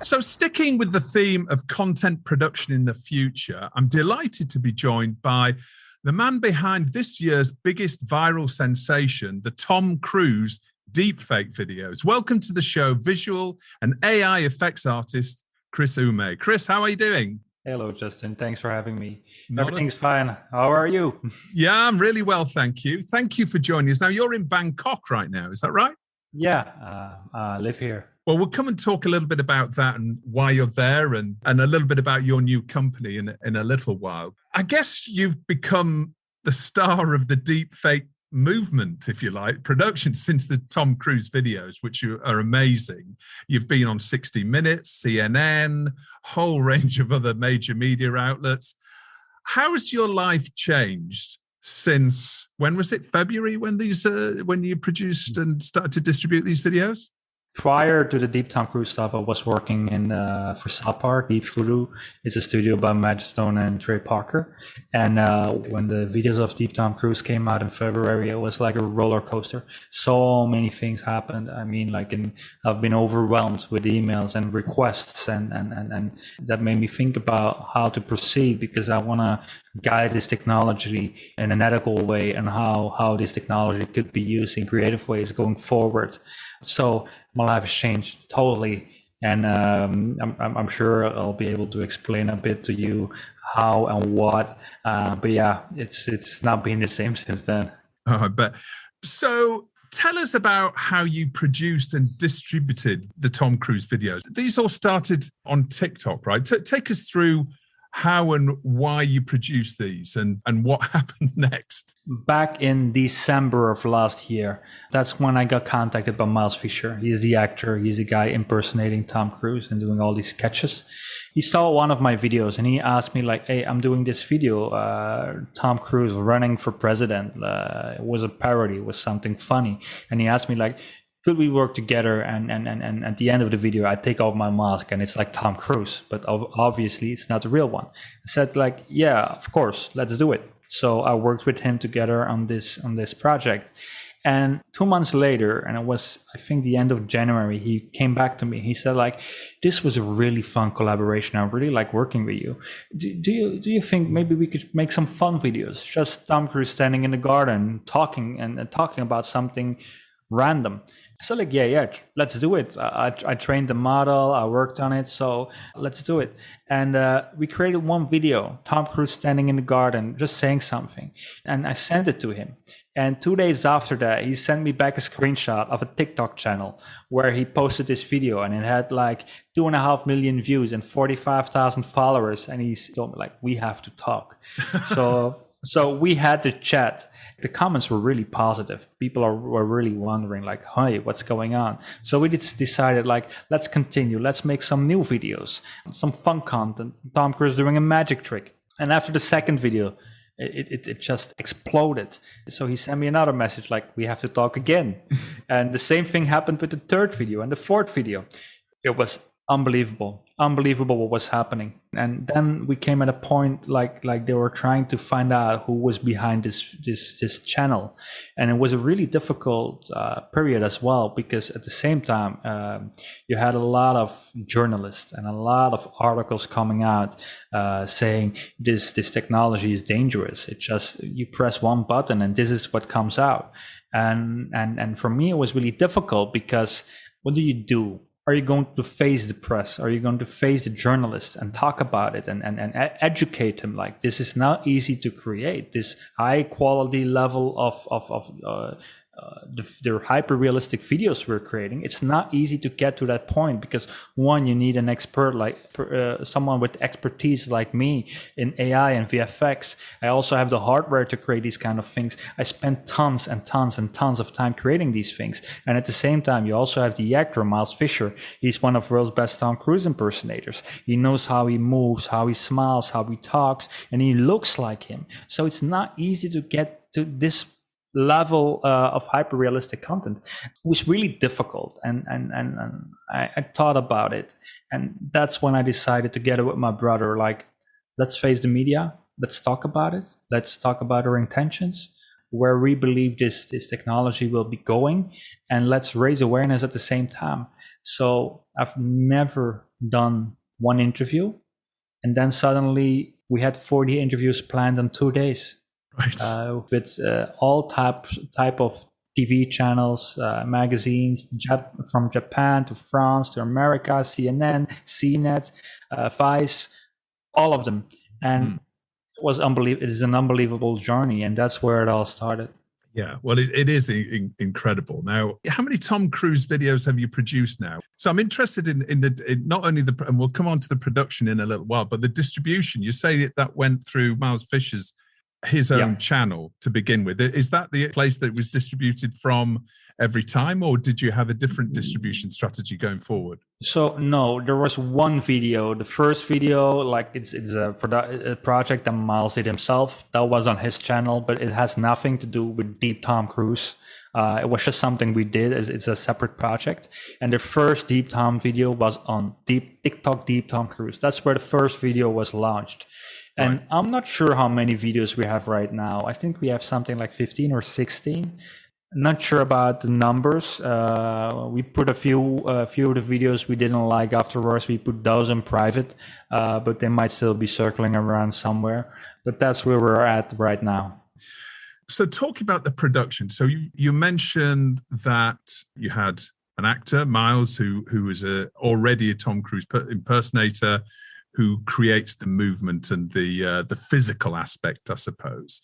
So sticking with the theme of content production in the future, I'm delighted to be joined by the man behind this year's biggest viral sensation, the Tom Cruise deepfake videos. Welcome to the show, visual and AI effects artist, Chris Ume. Chris, how are you doing? Hello, Justin. Thanks for having me. Everything's fine. How are you? Yeah, I'm really well, thank you. Thank you for joining us. Now, you're in Bangkok right now, is that right? Yeah, I live here. Well, we'll come and talk a little bit about that and why you're there, and a little bit about your new company in a little while. I guess you've become the star of the deepfake movement, if you like, production since the Tom Cruise videos, which are amazing. You've been on 60 Minutes, CNN, whole range of other major media outlets. How has your life changed since, when was it, February, when you produced and started to distribute these videos? Prior to the Deep Tom Cruise stuff, I was working in for South Park. Deep Voodoo is a studio by Magic Stone and Trey Parker. And when the videos of Deep Tom Cruise came out in February, it was like a roller coaster. So many things happened. I mean, I've been overwhelmed with emails and requests, and that made me think about how to proceed, because I want to guide this technology in an ethical way, and how this technology could be used in creative ways going forward. So my life has changed totally, and I'm sure I'll be able to explain a bit to you how and what. But yeah, it's not been the same since then. Oh, I bet. So tell us about how you produced and distributed the Tom Cruise videos. These all started on TikTok, right? Take us through how and why you produced these and what happened next. Back in December of last year, that's when I got contacted by Miles Fisher. He's the actor. He's the guy impersonating Tom Cruise and doing all these sketches. He saw one of my videos and he asked me like, hey, I'm doing this video, Tom Cruise running for president. It was a parody, it was something funny. And he asked me like, could we work together? And at the end of the video, I take off my mask and it's like Tom Cruise, but obviously it's not the real one. I said like, yeah, of course, let's do it. So I worked with him together on this project. And 2 months later, and it was, I think, the end of January, he came back to me. He said like, this was a really fun collaboration. I really like working with you. Do you think maybe we could make some fun videos? Just Tom Cruise standing in the garden, talking about something random. So like, yeah, let's do it. I trained the model, I worked on it, so let's do it. And we created one video, Tom Cruise standing in the garden, just saying something. And I sent it to him. And 2 days after that, he sent me back a screenshot of a TikTok channel where he posted this video, and it had like 2.5 million views and 45,000 followers. And he told me like, we have to talk. So we had to chat. The comments were really positive. People were really wondering like, hey, what's going on? So we just decided like, let's continue. Let's make some new videos, some fun content. Tom Cruise doing a magic trick. And after the second video, it just exploded. So he sent me another message like, we have to talk again. And the same thing happened with the third video and the fourth video. It was unbelievable what was happening. And then we came at a point like they were trying to find out who was behind this channel, and it was a really difficult period as well, because at the same time you had a lot of journalists and a lot of articles coming out saying this technology is dangerous. It just, you press one button and this is what comes out. And for me it was really difficult, because what do? Are you going to face the press? Are you going to face the journalists and talk about it and educate them? Like, this is not easy to create this high quality level of the hyper realistic videos we're creating. It's not easy to get to that point, because one, you need an expert like someone with expertise like me in AI and VFX. I also have the hardware to create these kind of things. I spent tons and tons and tons of time creating these things. And at the same time, you also have the actor Miles Fisher. He's one of the world's best Tom Cruise impersonators. He knows how he moves, how he smiles, how he talks, and he looks like him. So it's not easy to get to this level of hyper realistic content. It was really difficult, and I thought about it, and that's when I decided, together with my brother, like, let's face the media, let's talk about it, let's talk about our intentions, where we believe this technology will be going, and let's raise awareness at the same time. So I've never done one interview, and then suddenly we had 40 interviews planned in 2 days. Right. With all type of TV channels, magazines, from Japan to France to America, CNN, CNET, Vice, all of them. And it was unbelievable. It is an unbelievable journey, and that's where it all started. Yeah, well, it is incredible. Now, how many Tom Cruise videos have you produced now? So I'm interested in not only and we'll come on to the production in a little while, but the distribution. You say that went through Miles Fisher's his own channel to begin with. Is that the place that it was distributed from every time, or did you have a different distribution strategy going forward? So no, there was one video. The first video, like it's a project that Miles did himself. That was on his channel, but it has nothing to do with Deep Tom Cruise. It was just something we did. It's a separate project. And the first Deep Tom video was on TikTok Deep Tom Cruise. That's where the first video was launched. And right. I'm not sure how many videos we have right now. I think we have something like 15 or 16. Not sure about the numbers. We put a few of the videos we didn't like afterwards. We put those in private, but they might still be circling around somewhere. But that's where we're at right now. So talking about the production, so you mentioned that you had an actor, Miles, who was already a Tom Cruise impersonator, who creates the movement and the physical aspect, I suppose.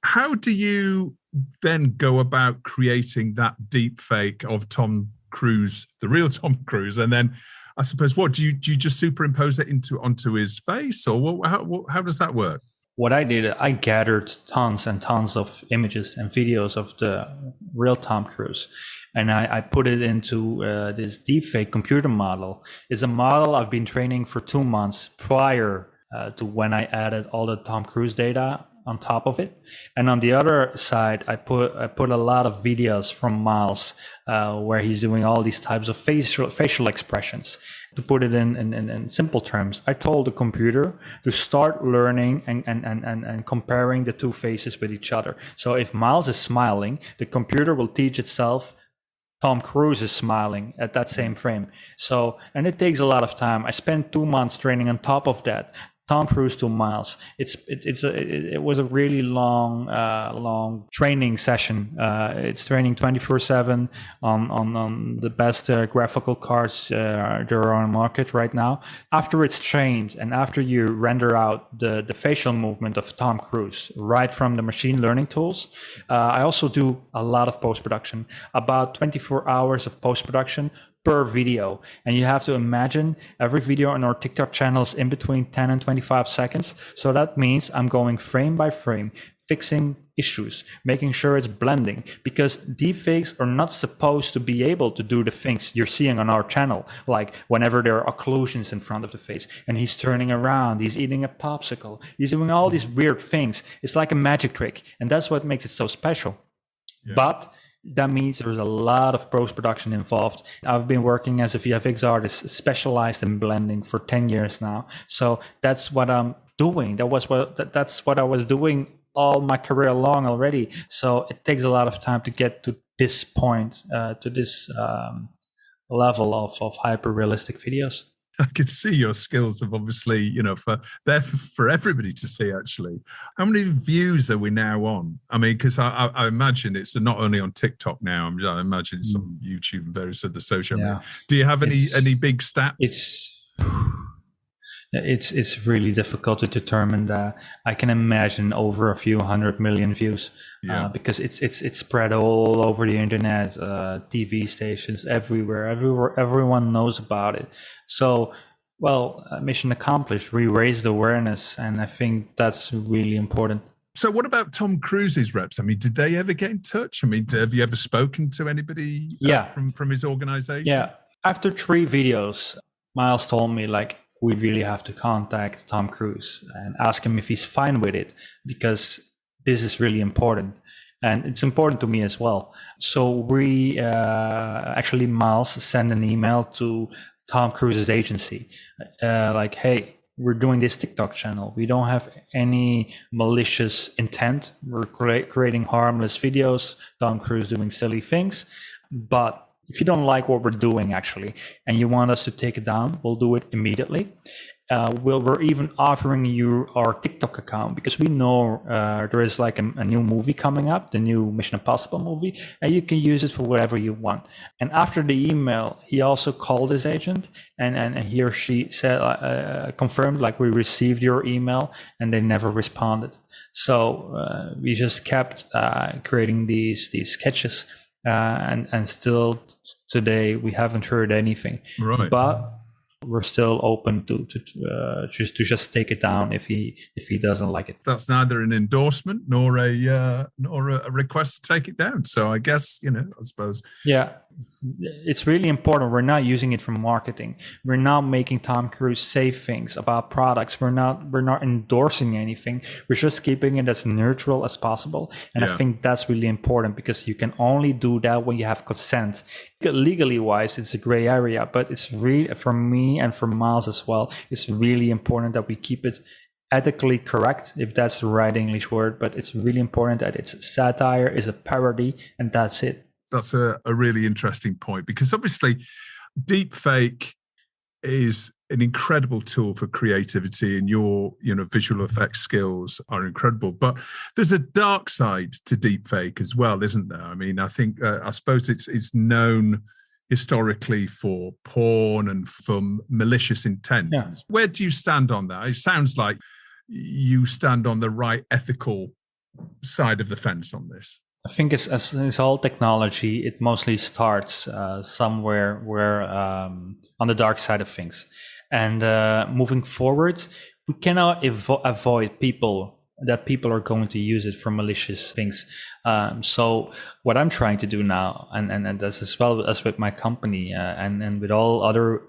How do you then go about creating that deep fake of Tom Cruise, the real Tom Cruise, and then I suppose what do you just superimpose it onto his face, or how does that work? What I did, I gathered tons and tons of images and videos of the real Tom Cruise, and I put it into this deepfake computer model. It's a model I've been training for 2 months prior to when I added all the Tom Cruise data on top of it. And on the other side, I put a lot of videos from Miles where he's doing all these types of facial expressions. To put it in simple terms, I told the computer to start learning and comparing the two faces with each other. So if Miles is smiling, the computer will teach itself Tom Cruise is smiling at that same frame. So, and it takes a lot of time. I spent 2 months training on top of that. Tom Cruise to Miles. It was a really long training session. It's training 24/7 on the best graphical cards there are on the market right now. After it's trained and after you render out the facial movement of Tom Cruise right from the machine learning tools, I also do a lot of post-production, about 24 hours of post-production per video. And you have to imagine every video on our TikTok channel is in between 10 and 25 seconds. So that means I'm going frame by frame, fixing issues, making sure it's blending, because deepfakes are not supposed to be able to do the things you're seeing on our channel, like whenever there are occlusions in front of the face and he's turning around, he's eating a popsicle, he's doing all these weird things. It's like a magic trick, and that's what makes it so special. Yeah. But that means there's a lot of post-production involved. I've been working as a VFX artist specialized in blending for 10 years now. So that's what I'm doing. That's what I was doing all my career long already. So it takes a lot of time to get to this point, to this level of hyper-realistic videos. I can see your skills have obviously, for everybody to see, actually. How many views are we now on? I mean, because I imagine it's not only on TikTok now, I imagine it's on YouTube and various other social media. Do you have any big stats? It's really difficult to determine that. I can imagine over a few 100 million views, because it's spread all over the internet, TV stations, everywhere. Everyone knows about it. So, mission accomplished. We raised awareness, and I think that's really important. So what about Tom Cruise's reps? I mean, did they ever get in touch? I mean, have you ever spoken to anybody from his organization? Yeah. After 3 videos, Miles told me, we really have to contact Tom Cruise and ask him if he's fine with it, because this is really important. And it's important to me as well. So we actually, Miles sent an email to Tom Cruise's agency, hey, we're doing this TikTok channel. We don't have any malicious intent. We're creating harmless videos, Tom Cruise doing silly things. But if you don't like what we're doing, actually, and you want us to take it down, we'll do it immediately. We're even offering you our TikTok account, because we know there is a new movie coming up, the new Mission Impossible movie, and you can use it for whatever you want. And after the email, he also called his agent, and he or she said, confirmed, we received your email, and they never responded. So we just kept creating these sketches, and still today we haven't heard anything. Right. But we're still open to just take it down if he doesn't like it. That's neither an endorsement nor a request to take it down. So I guess I suppose. Yeah, it's really important. We're not using it for marketing. We're not making Tom Cruise say things about products. We're not endorsing anything. We're just keeping it as neutral as possible. And I think that's really important, because you can only do that when you have consent. Legally wise, it's a gray area, but it's really, for me and for Miles as well, it's really important that we keep it ethically correct, if that's the right English word, but it's really important that it's satire, is a parody, and that's it. That's a really interesting point, because obviously deepfake is an incredible tool for creativity, and your visual effects skills are incredible. But there's a dark side to deepfake as well, isn't there? I mean, I think I suppose it's known historically for porn and for malicious intent. Yeah. Where do you stand on that? It sounds like you stand on the right ethical side of the fence on this. I think it's all technology. It mostly starts somewhere where on the dark side of things. And moving forward, we cannot avoid people are going to use it for malicious things. So what I'm trying to do now, and that's as well as with my company and with all other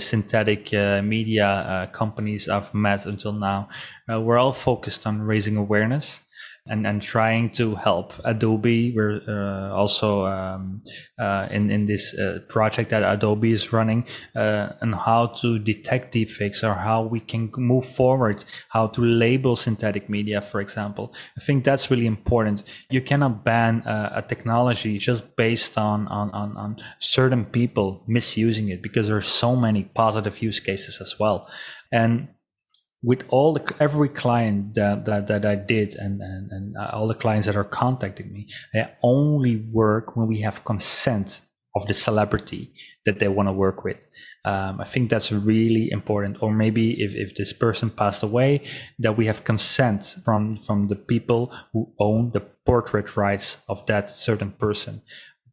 synthetic media companies I've met until now, we're all focused on raising awareness and trying to help Adobe. We're also in this project that Adobe is running on how to detect deepfakes, or how we can move forward, how to label synthetic media, for example. I think that's really important. You cannot ban a technology just based on certain people misusing it, because there are so many positive use cases as well. And with every client that I did and all the clients that are contacting me, they only work when we have consent of the celebrity that they want to work with. I think that's really important. Or maybe if this person passed away, that we have consent from the people who own the portrait rights of that certain person.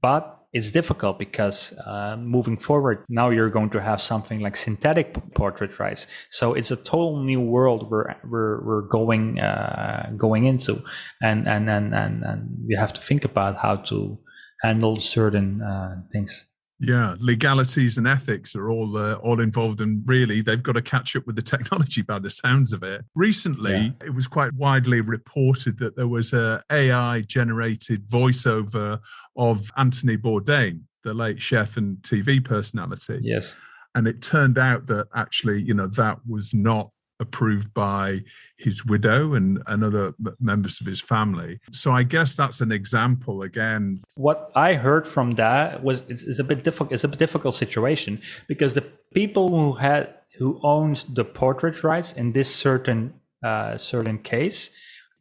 But it's difficult because moving forward, now you're going to have something like synthetic portrait rights. So it's a total new world we're going into, and we have to think about how to handle certain things. Yeah, legalities and ethics are all involved, and really they've got to catch up with the technology by the sounds of it. Recently, It was quite widely reported that there was a AI-generated voiceover of Anthony Bourdain, the late chef and TV personality. Yes. And it turned out that actually, that was not approved by his widow and other members of his family. So I guess that's an example again. What I heard from that was it's a bit difficult. It's a difficult situation, because the people who owned the portrait rights in this certain case,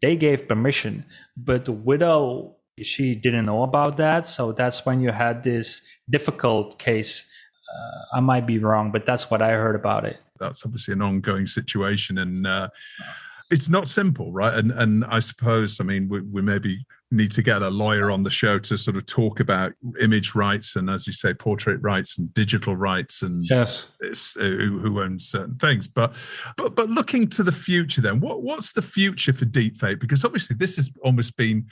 they gave permission, but the widow, she didn't know about that. So that's when you had this difficult case. I might be wrong, but that's what I heard about it. That's obviously an ongoing situation, and it's not simple, right? And I suppose, we maybe need to get a lawyer on the show to sort of talk about image rights and, as you say, portrait rights and digital rights, and who owns certain things. But looking to the future, then, what's the future for deepfake? Because obviously this has almost been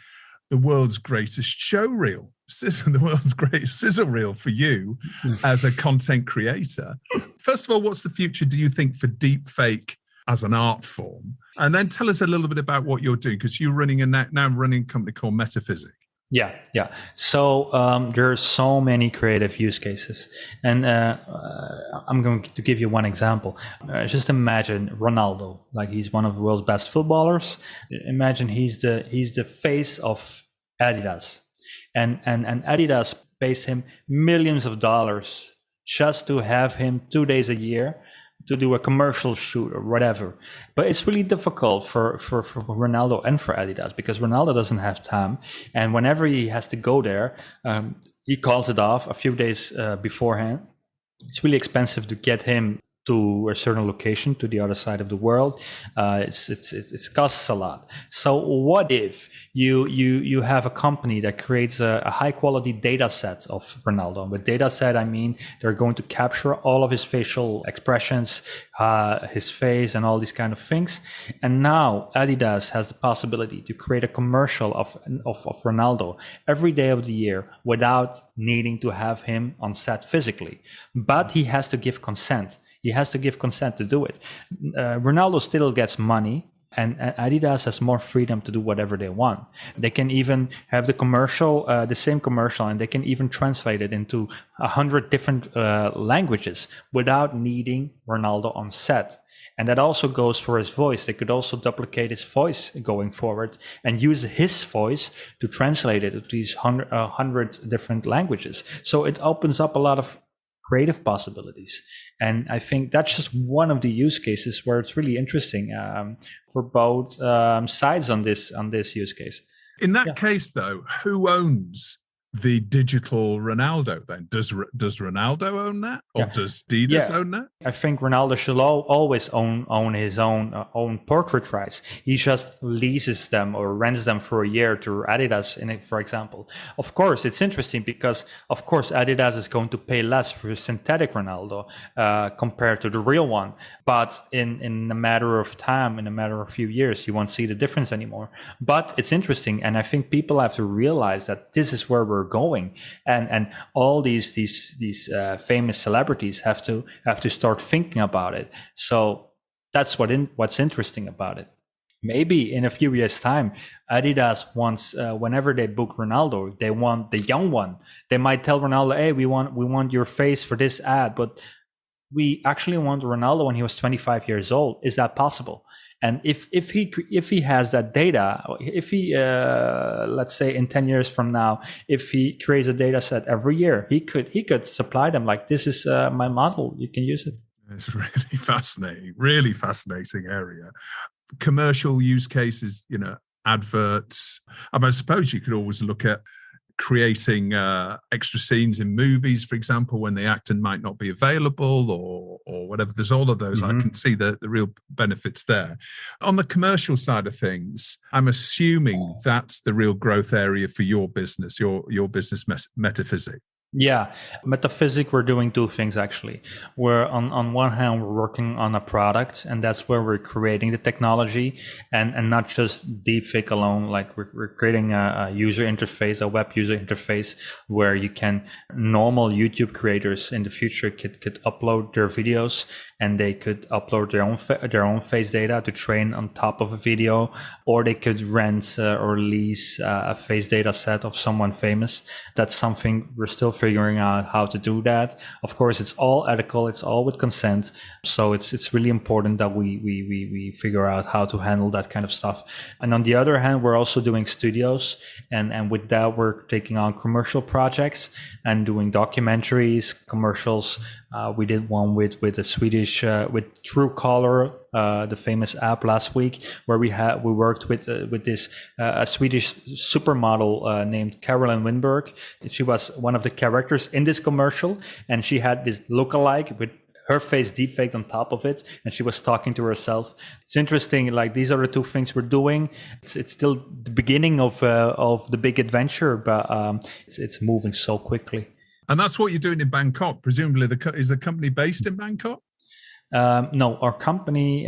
the world's greatest show reel, the world's greatest sizzle reel for you as a content creator. First of all, what's the future, do you think, for deepfake as an art form? And then tell us a little bit about what you're doing, because you're running now running a company called Metaphysic. Yeah. So there are so many creative use cases, and I'm going to give you one example. Just imagine Ronaldo, like he's one of the world's best footballers. Imagine he's the face of Adidas, and Adidas pays him millions of dollars just to have him 2 days a year to do a commercial shoot or whatever. But it's really difficult for Ronaldo and for Adidas, because Ronaldo doesn't have time. And whenever he has to go there, he calls it off a few days beforehand. It's really expensive to get him to a certain location to the other side of the world. It costs a lot. So what if you have a company that creates a high quality data set of Ronaldo? With data set, I mean they're going to capture all of his facial expressions, his face, and all these kind of things. And now Adidas has the possibility to create a commercial of Ronaldo every day of the year without needing to have him on set physically. But he has to give consent. He has to give consent to do it. Ronaldo still gets money, and Adidas has more freedom to do whatever they want. They can even have the commercial, the same commercial, and they can even translate it into 100 different languages without needing Ronaldo on set. And that also goes for his voice. They could also duplicate his voice going forward and use his voice to translate it to these 100 different languages. So it opens up a lot of creative possibilities. And I think that's just one of the use cases where it's really interesting for both sides on this use case. In that case, though, who owns the digital Ronaldo then? Does Ronaldo own that, or does Adidas own that? I think Ronaldo should always own his own portrait rights. He just leases them or rents them for a year to Adidas, for example. Of course, it's interesting because, of course, Adidas is going to pay less for synthetic Ronaldo compared to the real one. But in a matter of time, in a matter of a few years, you won't see the difference anymore. But it's interesting, and I think people have to realize that this is where we're going, and all these famous celebrities have to start thinking about it. So that's what's interesting about it. Maybe in a few years' time, Adidas wants, whenever they book Ronaldo, they want the young one. They might tell Ronaldo, "Hey, we want your face for this ad, but we actually want Ronaldo when he was 25 years old. Is that possible?" And if he has that data, if he let's say in 10 years from now, if he creates a data set every year, he could supply them like, "This is my model. You can use it." It's really fascinating area. Commercial use cases, adverts. I suppose you could always look at creating extra scenes in movies, for example, when the actor might not be available or whatever. There's all of those. I can see the real benefits there. On the commercial side of things, I'm assuming that's the real growth area for your business, your business Metaphysic. Yeah, Metaphysic, we're doing two things actually. We're on one hand, we're working on a product, and that's where we're creating the technology and not just deepfake alone. Like we're creating a user interface, a web user interface where normal YouTube creators in the future could upload their videos, and they could upload their own face data to train on top of a video, or they could rent or lease a face data set of someone famous. That's something we're still figuring out how to do that. Of course, it's all ethical, it's all with consent. So it's really important that we figure out how to handle that kind of stuff. And on the other hand, we're also doing studios, and with that, we're taking on commercial projects and doing documentaries, commercials. We did one with a Swedish, with Truecaller, the famous app last week, where we worked with this a Swedish supermodel named Caroline Winberg. She was one of the characters in this commercial, and she had this lookalike with her face deepfaked on top of it, and she was talking to herself. It's interesting. Like, these are the two things we're doing. It's still the beginning of the big adventure, but it's moving so quickly. And that's what you're doing in Bangkok. Presumably, is the company based in Bangkok? No, our company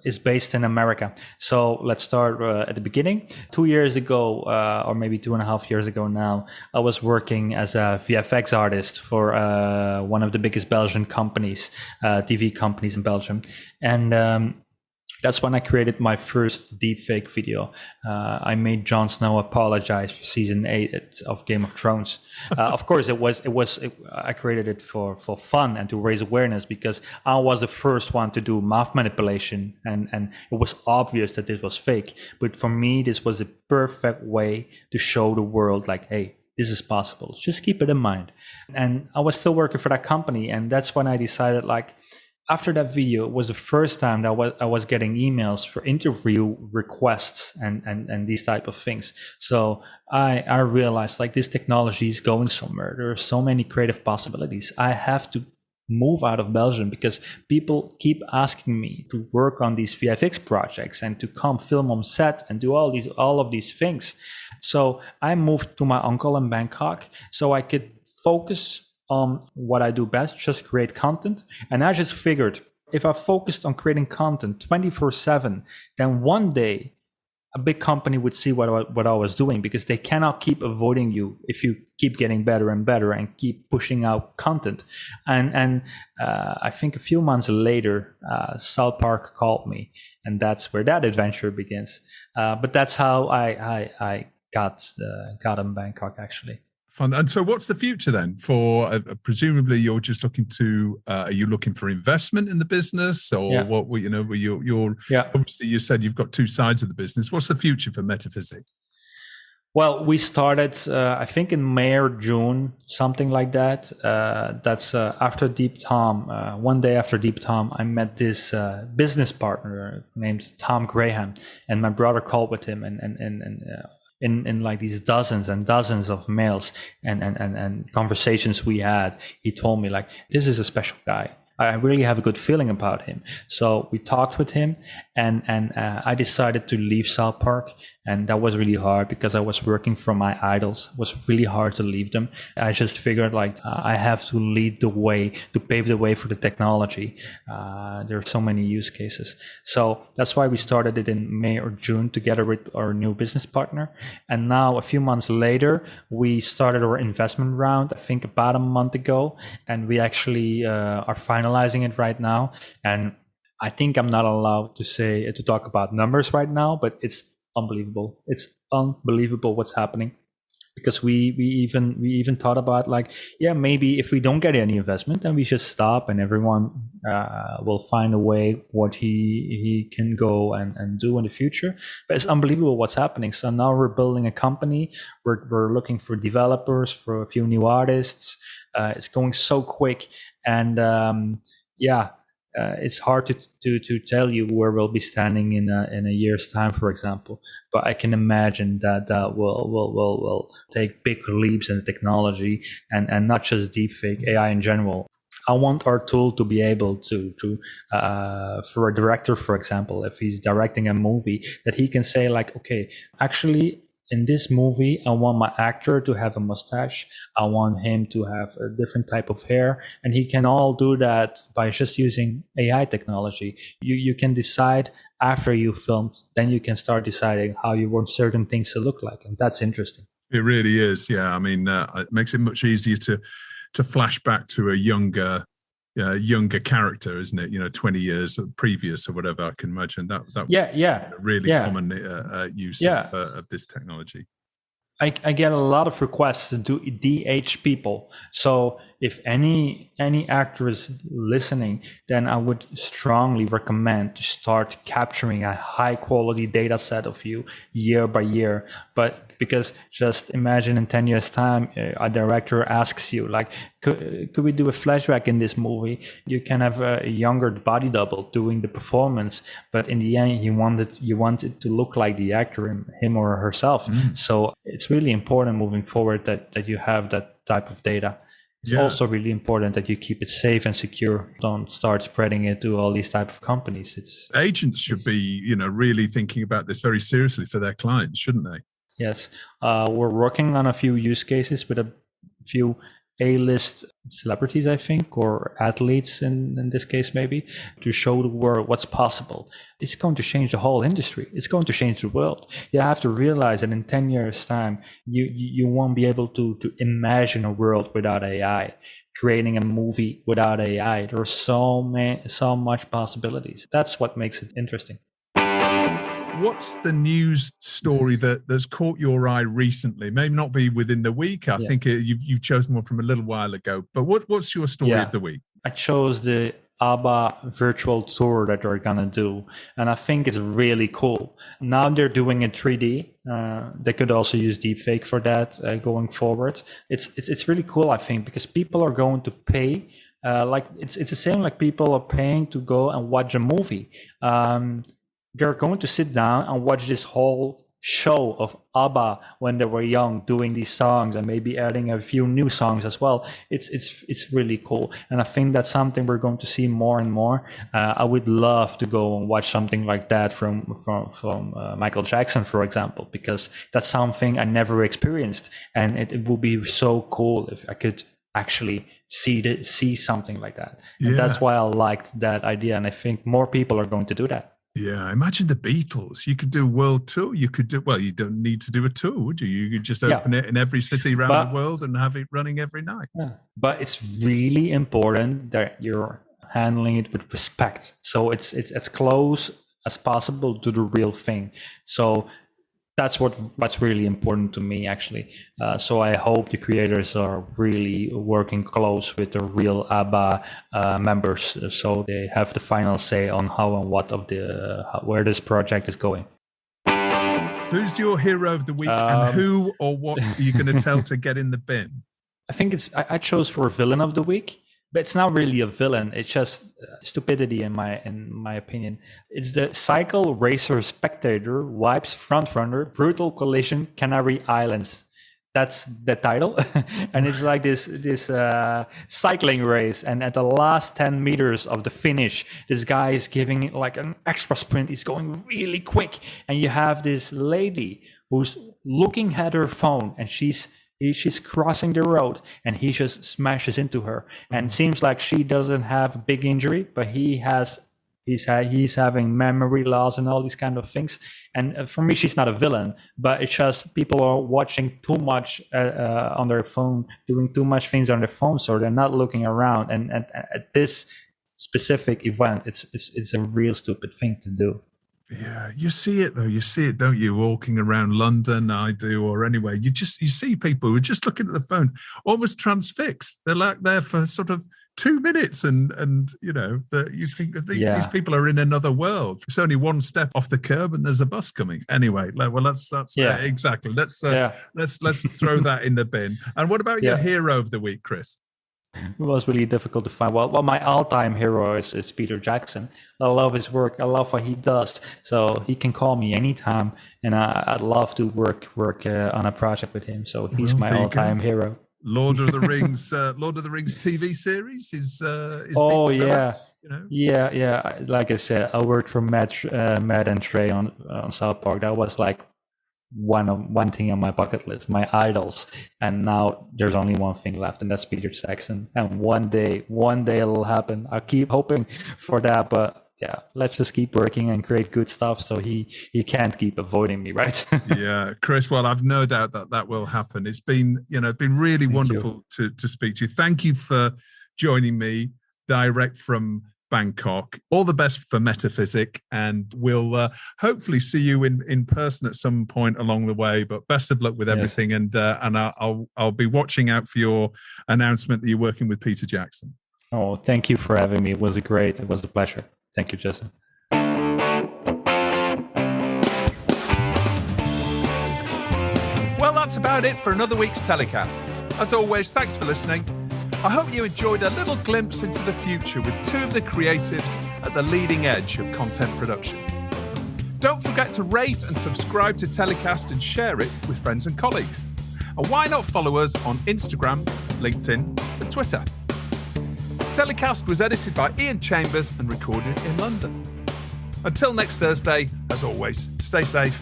is based in America. So let's start at the beginning. 2 years ago, or maybe 2.5 years ago now, I was working as a VFX artist for one of the biggest Belgian companies, TV companies in Belgium. And that's when I created my first deepfake video. I made Jon Snow apologize for season 8 of Game of Thrones. Of course, I created it for fun and to raise awareness, because I was the first one to do mouth manipulation, and it was obvious that this was fake. But for me, this was a perfect way to show the world, like, hey, this is possible. Just keep it in mind. And I was still working for that company, and that's when I decided, like, after that video, it was the first time that I was getting emails for interview requests and these type of things. So I realized, like, this technology is going somewhere. There are so many creative possibilities. I have to move out of Belgium because people keep asking me to work on these VFX projects and to come film on set and do all of these things. So I moved to my uncle in Bangkok so I could focus on what I do best, just create content. And I just figured if I focused on creating content 24/7, then one day a big company would see what I was doing, because they cannot keep avoiding you if you keep getting better and better and keep pushing out content. And I think a few months later, South Park called me, and that's where that adventure begins. But that's how I got in Bangkok, actually. Fun. And so what's the future then for presumably you're just looking to are you looking for investment in the business, or what you're obviously you said you've got two sides of the business. What's the future for Metaphysic? Well, we started I think in May or June, something like that. That's after Deep Tom. One day after Deep Tom, I met this business partner named Tom Graham, and my brother called with him, and in like these dozens and dozens of mails and conversations we had, he told me like, this is a special guy. I really have a good feeling about him. So we talked with him, and I decided to leave South Park. And that was really hard because I was working for my idols. It was really hard to leave them. I just figured like I have to lead the way, to pave the way for the technology. There are so many use cases. So that's why we started it in May or June together with our new business partner. And now a few months later, we started our investment round, I think about a month ago. And we actually are finalizing it right now. And I think I'm not allowed to talk about numbers right now, but it's unbelievable. It's unbelievable what's happening, because we even thought about like, maybe if we don't get any investment, then we should stop, and everyone will find a way what he can go and do in the future. But it's unbelievable what's happening. So now we're building a company. We're looking for developers, for a few new artists. It's going so quick, and it's hard to tell you where we'll be standing in a year's time, for example. But I can imagine that will take big leaps in technology, and not just deepfake, AI in general. I want our tool to be able to for a director, for example, if he's directing a movie, that he can say like, okay, actually, in this movie, I want my actor to have a mustache. I want him to have a different type of hair. And he can all do that by just using AI technology. You can decide after you filmed, then you can start deciding how you want certain things to look like. And that's interesting. It really is. Yeah. I mean, it makes it much easier to flash back to a younger character, isn't it? 20 years previous or whatever. I can imagine that really common use of this technology. I get a lot of requests to do DH people. So if any actor is listening, then I would strongly recommend to start capturing a high quality data set of you year by year. But because just imagine in 10 years time, a director asks you like, could we do a flashback in this movie? You can have a younger body double doing the performance, but in the end, you want it to look like the actor, him or herself. So it's really important moving forward that you have that type of data. It's also really important that you keep it safe and secure. Don't start spreading it to all these type of companies. Agents should be, really thinking about this very seriously for their clients, shouldn't they? Yes, we're working on a few use cases with a few A-list celebrities, I think, or athletes in this case, maybe, to show the world what's possible. It's going to change the whole industry. It's going to change the world. You have to realize that in 10 years' time, you won't be able to imagine a world without AI. Creating a movie without AI. There are so much possibilities. That's what makes it interesting. What's the news story that's caught your eye recently? Maybe not be within the week. I think you've chosen one from a little while ago. But what's your story of the week? I chose the ABBA virtual tour that they're gonna do, and I think it's really cool. Now they're doing it 3D. They could also use deepfake for that going forward. It's really cool, I think, because people are going to pay. It's the same like people are paying to go and watch a movie. They're going to sit down and watch this whole show of ABBA when they were young doing these songs and maybe adding a few new songs as well. It's really cool. And I think that's something we're going to see more and more. I would love to go and watch something like that from Michael Jackson, for example, because that's something I never experienced. And it would be so cool if I could actually see something like that. And that's why I liked that idea. And I think more people are going to do that. Yeah, imagine the Beatles. You could do a world tour. You could do, well, you don't need to do a tour, would you? You could just open it in every city around the world and have it running every night. Yeah. But it's really important that you're handling it with respect. So it's as close as possible to the real thing. So that's what's really important to me, actually. So I hope the creators are really working close with the real ABBA members, so they have the final say on how and what of where this project is going. Who's your hero of the week, and who or what are you going to tell to get in the bin? I think I chose for villain of the week. But it's not really a villain. It's just stupidity, in my opinion. It's the cycle racer spectator wipes frontrunner brutal collision Canary Islands. That's the title, and it's like this cycling race. And at the last 10 meters of the finish, this guy is giving it like an extra sprint. He's going really quick, and you have this lady who's looking at her phone, and she's crossing the road, and he just smashes into her. And it seems like she doesn't have a big injury, but he's having memory loss and all these kind of things. And for me, she's not a villain, but it's just people are watching too much on their phone, doing too much things on their phone, so they're not looking around. And at this specific event, it's a real stupid thing to do. Yeah, you see it though. You see it, don't you? Walking around London, I do, or anywhere. You see people who are just looking at the phone, almost transfixed. They're like there for sort of 2 minutes, and you know that you think that these people are in another world. It's only one step off the curb, and there's a bus coming. Anyway, well, that's exactly. Let's throw that in the bin. And what about your hero of the week, Chris? It was really difficult to find. Well, my all-time hero is Peter Jackson. I love his work. I love what he does. So he can call me anytime, and I'd love to work on a project with him. So he's my all-time hero. Lord of the Rings TV series is oh being developed, you know? Yeah. Like I said, I worked for Matt and Trey on South Park. That was like one thing on my bucket list, my idols. And now there's only one thing left, and that's Peter Jackson. And one day it'll happen. I keep hoping for that, but yeah, let's just keep working and create good stuff so he can't keep avoiding me, right? Yeah, Chris, well, I've no doubt that will happen. It's been really wonderful to speak to you. Thank you for joining me direct from Bangkok. All the best for Metaphysic, and we'll hopefully see you in person at some point along the way. But best of luck with everything, yes. And I'll be watching out for your announcement that you're working with Peter Jackson. Oh, thank you for having me. It was a pleasure. Thank you, Justin. Well, that's about it for another week's TellyCast. As always, thanks for listening. I hope you enjoyed a little glimpse into the future with two of the creatives at the leading edge of content production. Don't forget to rate and subscribe to TellyCast and share it with friends and colleagues. And why not follow us on Instagram, LinkedIn, and Twitter? TellyCast was edited by Ian Chambers and recorded in London. Until next Thursday, as always, stay safe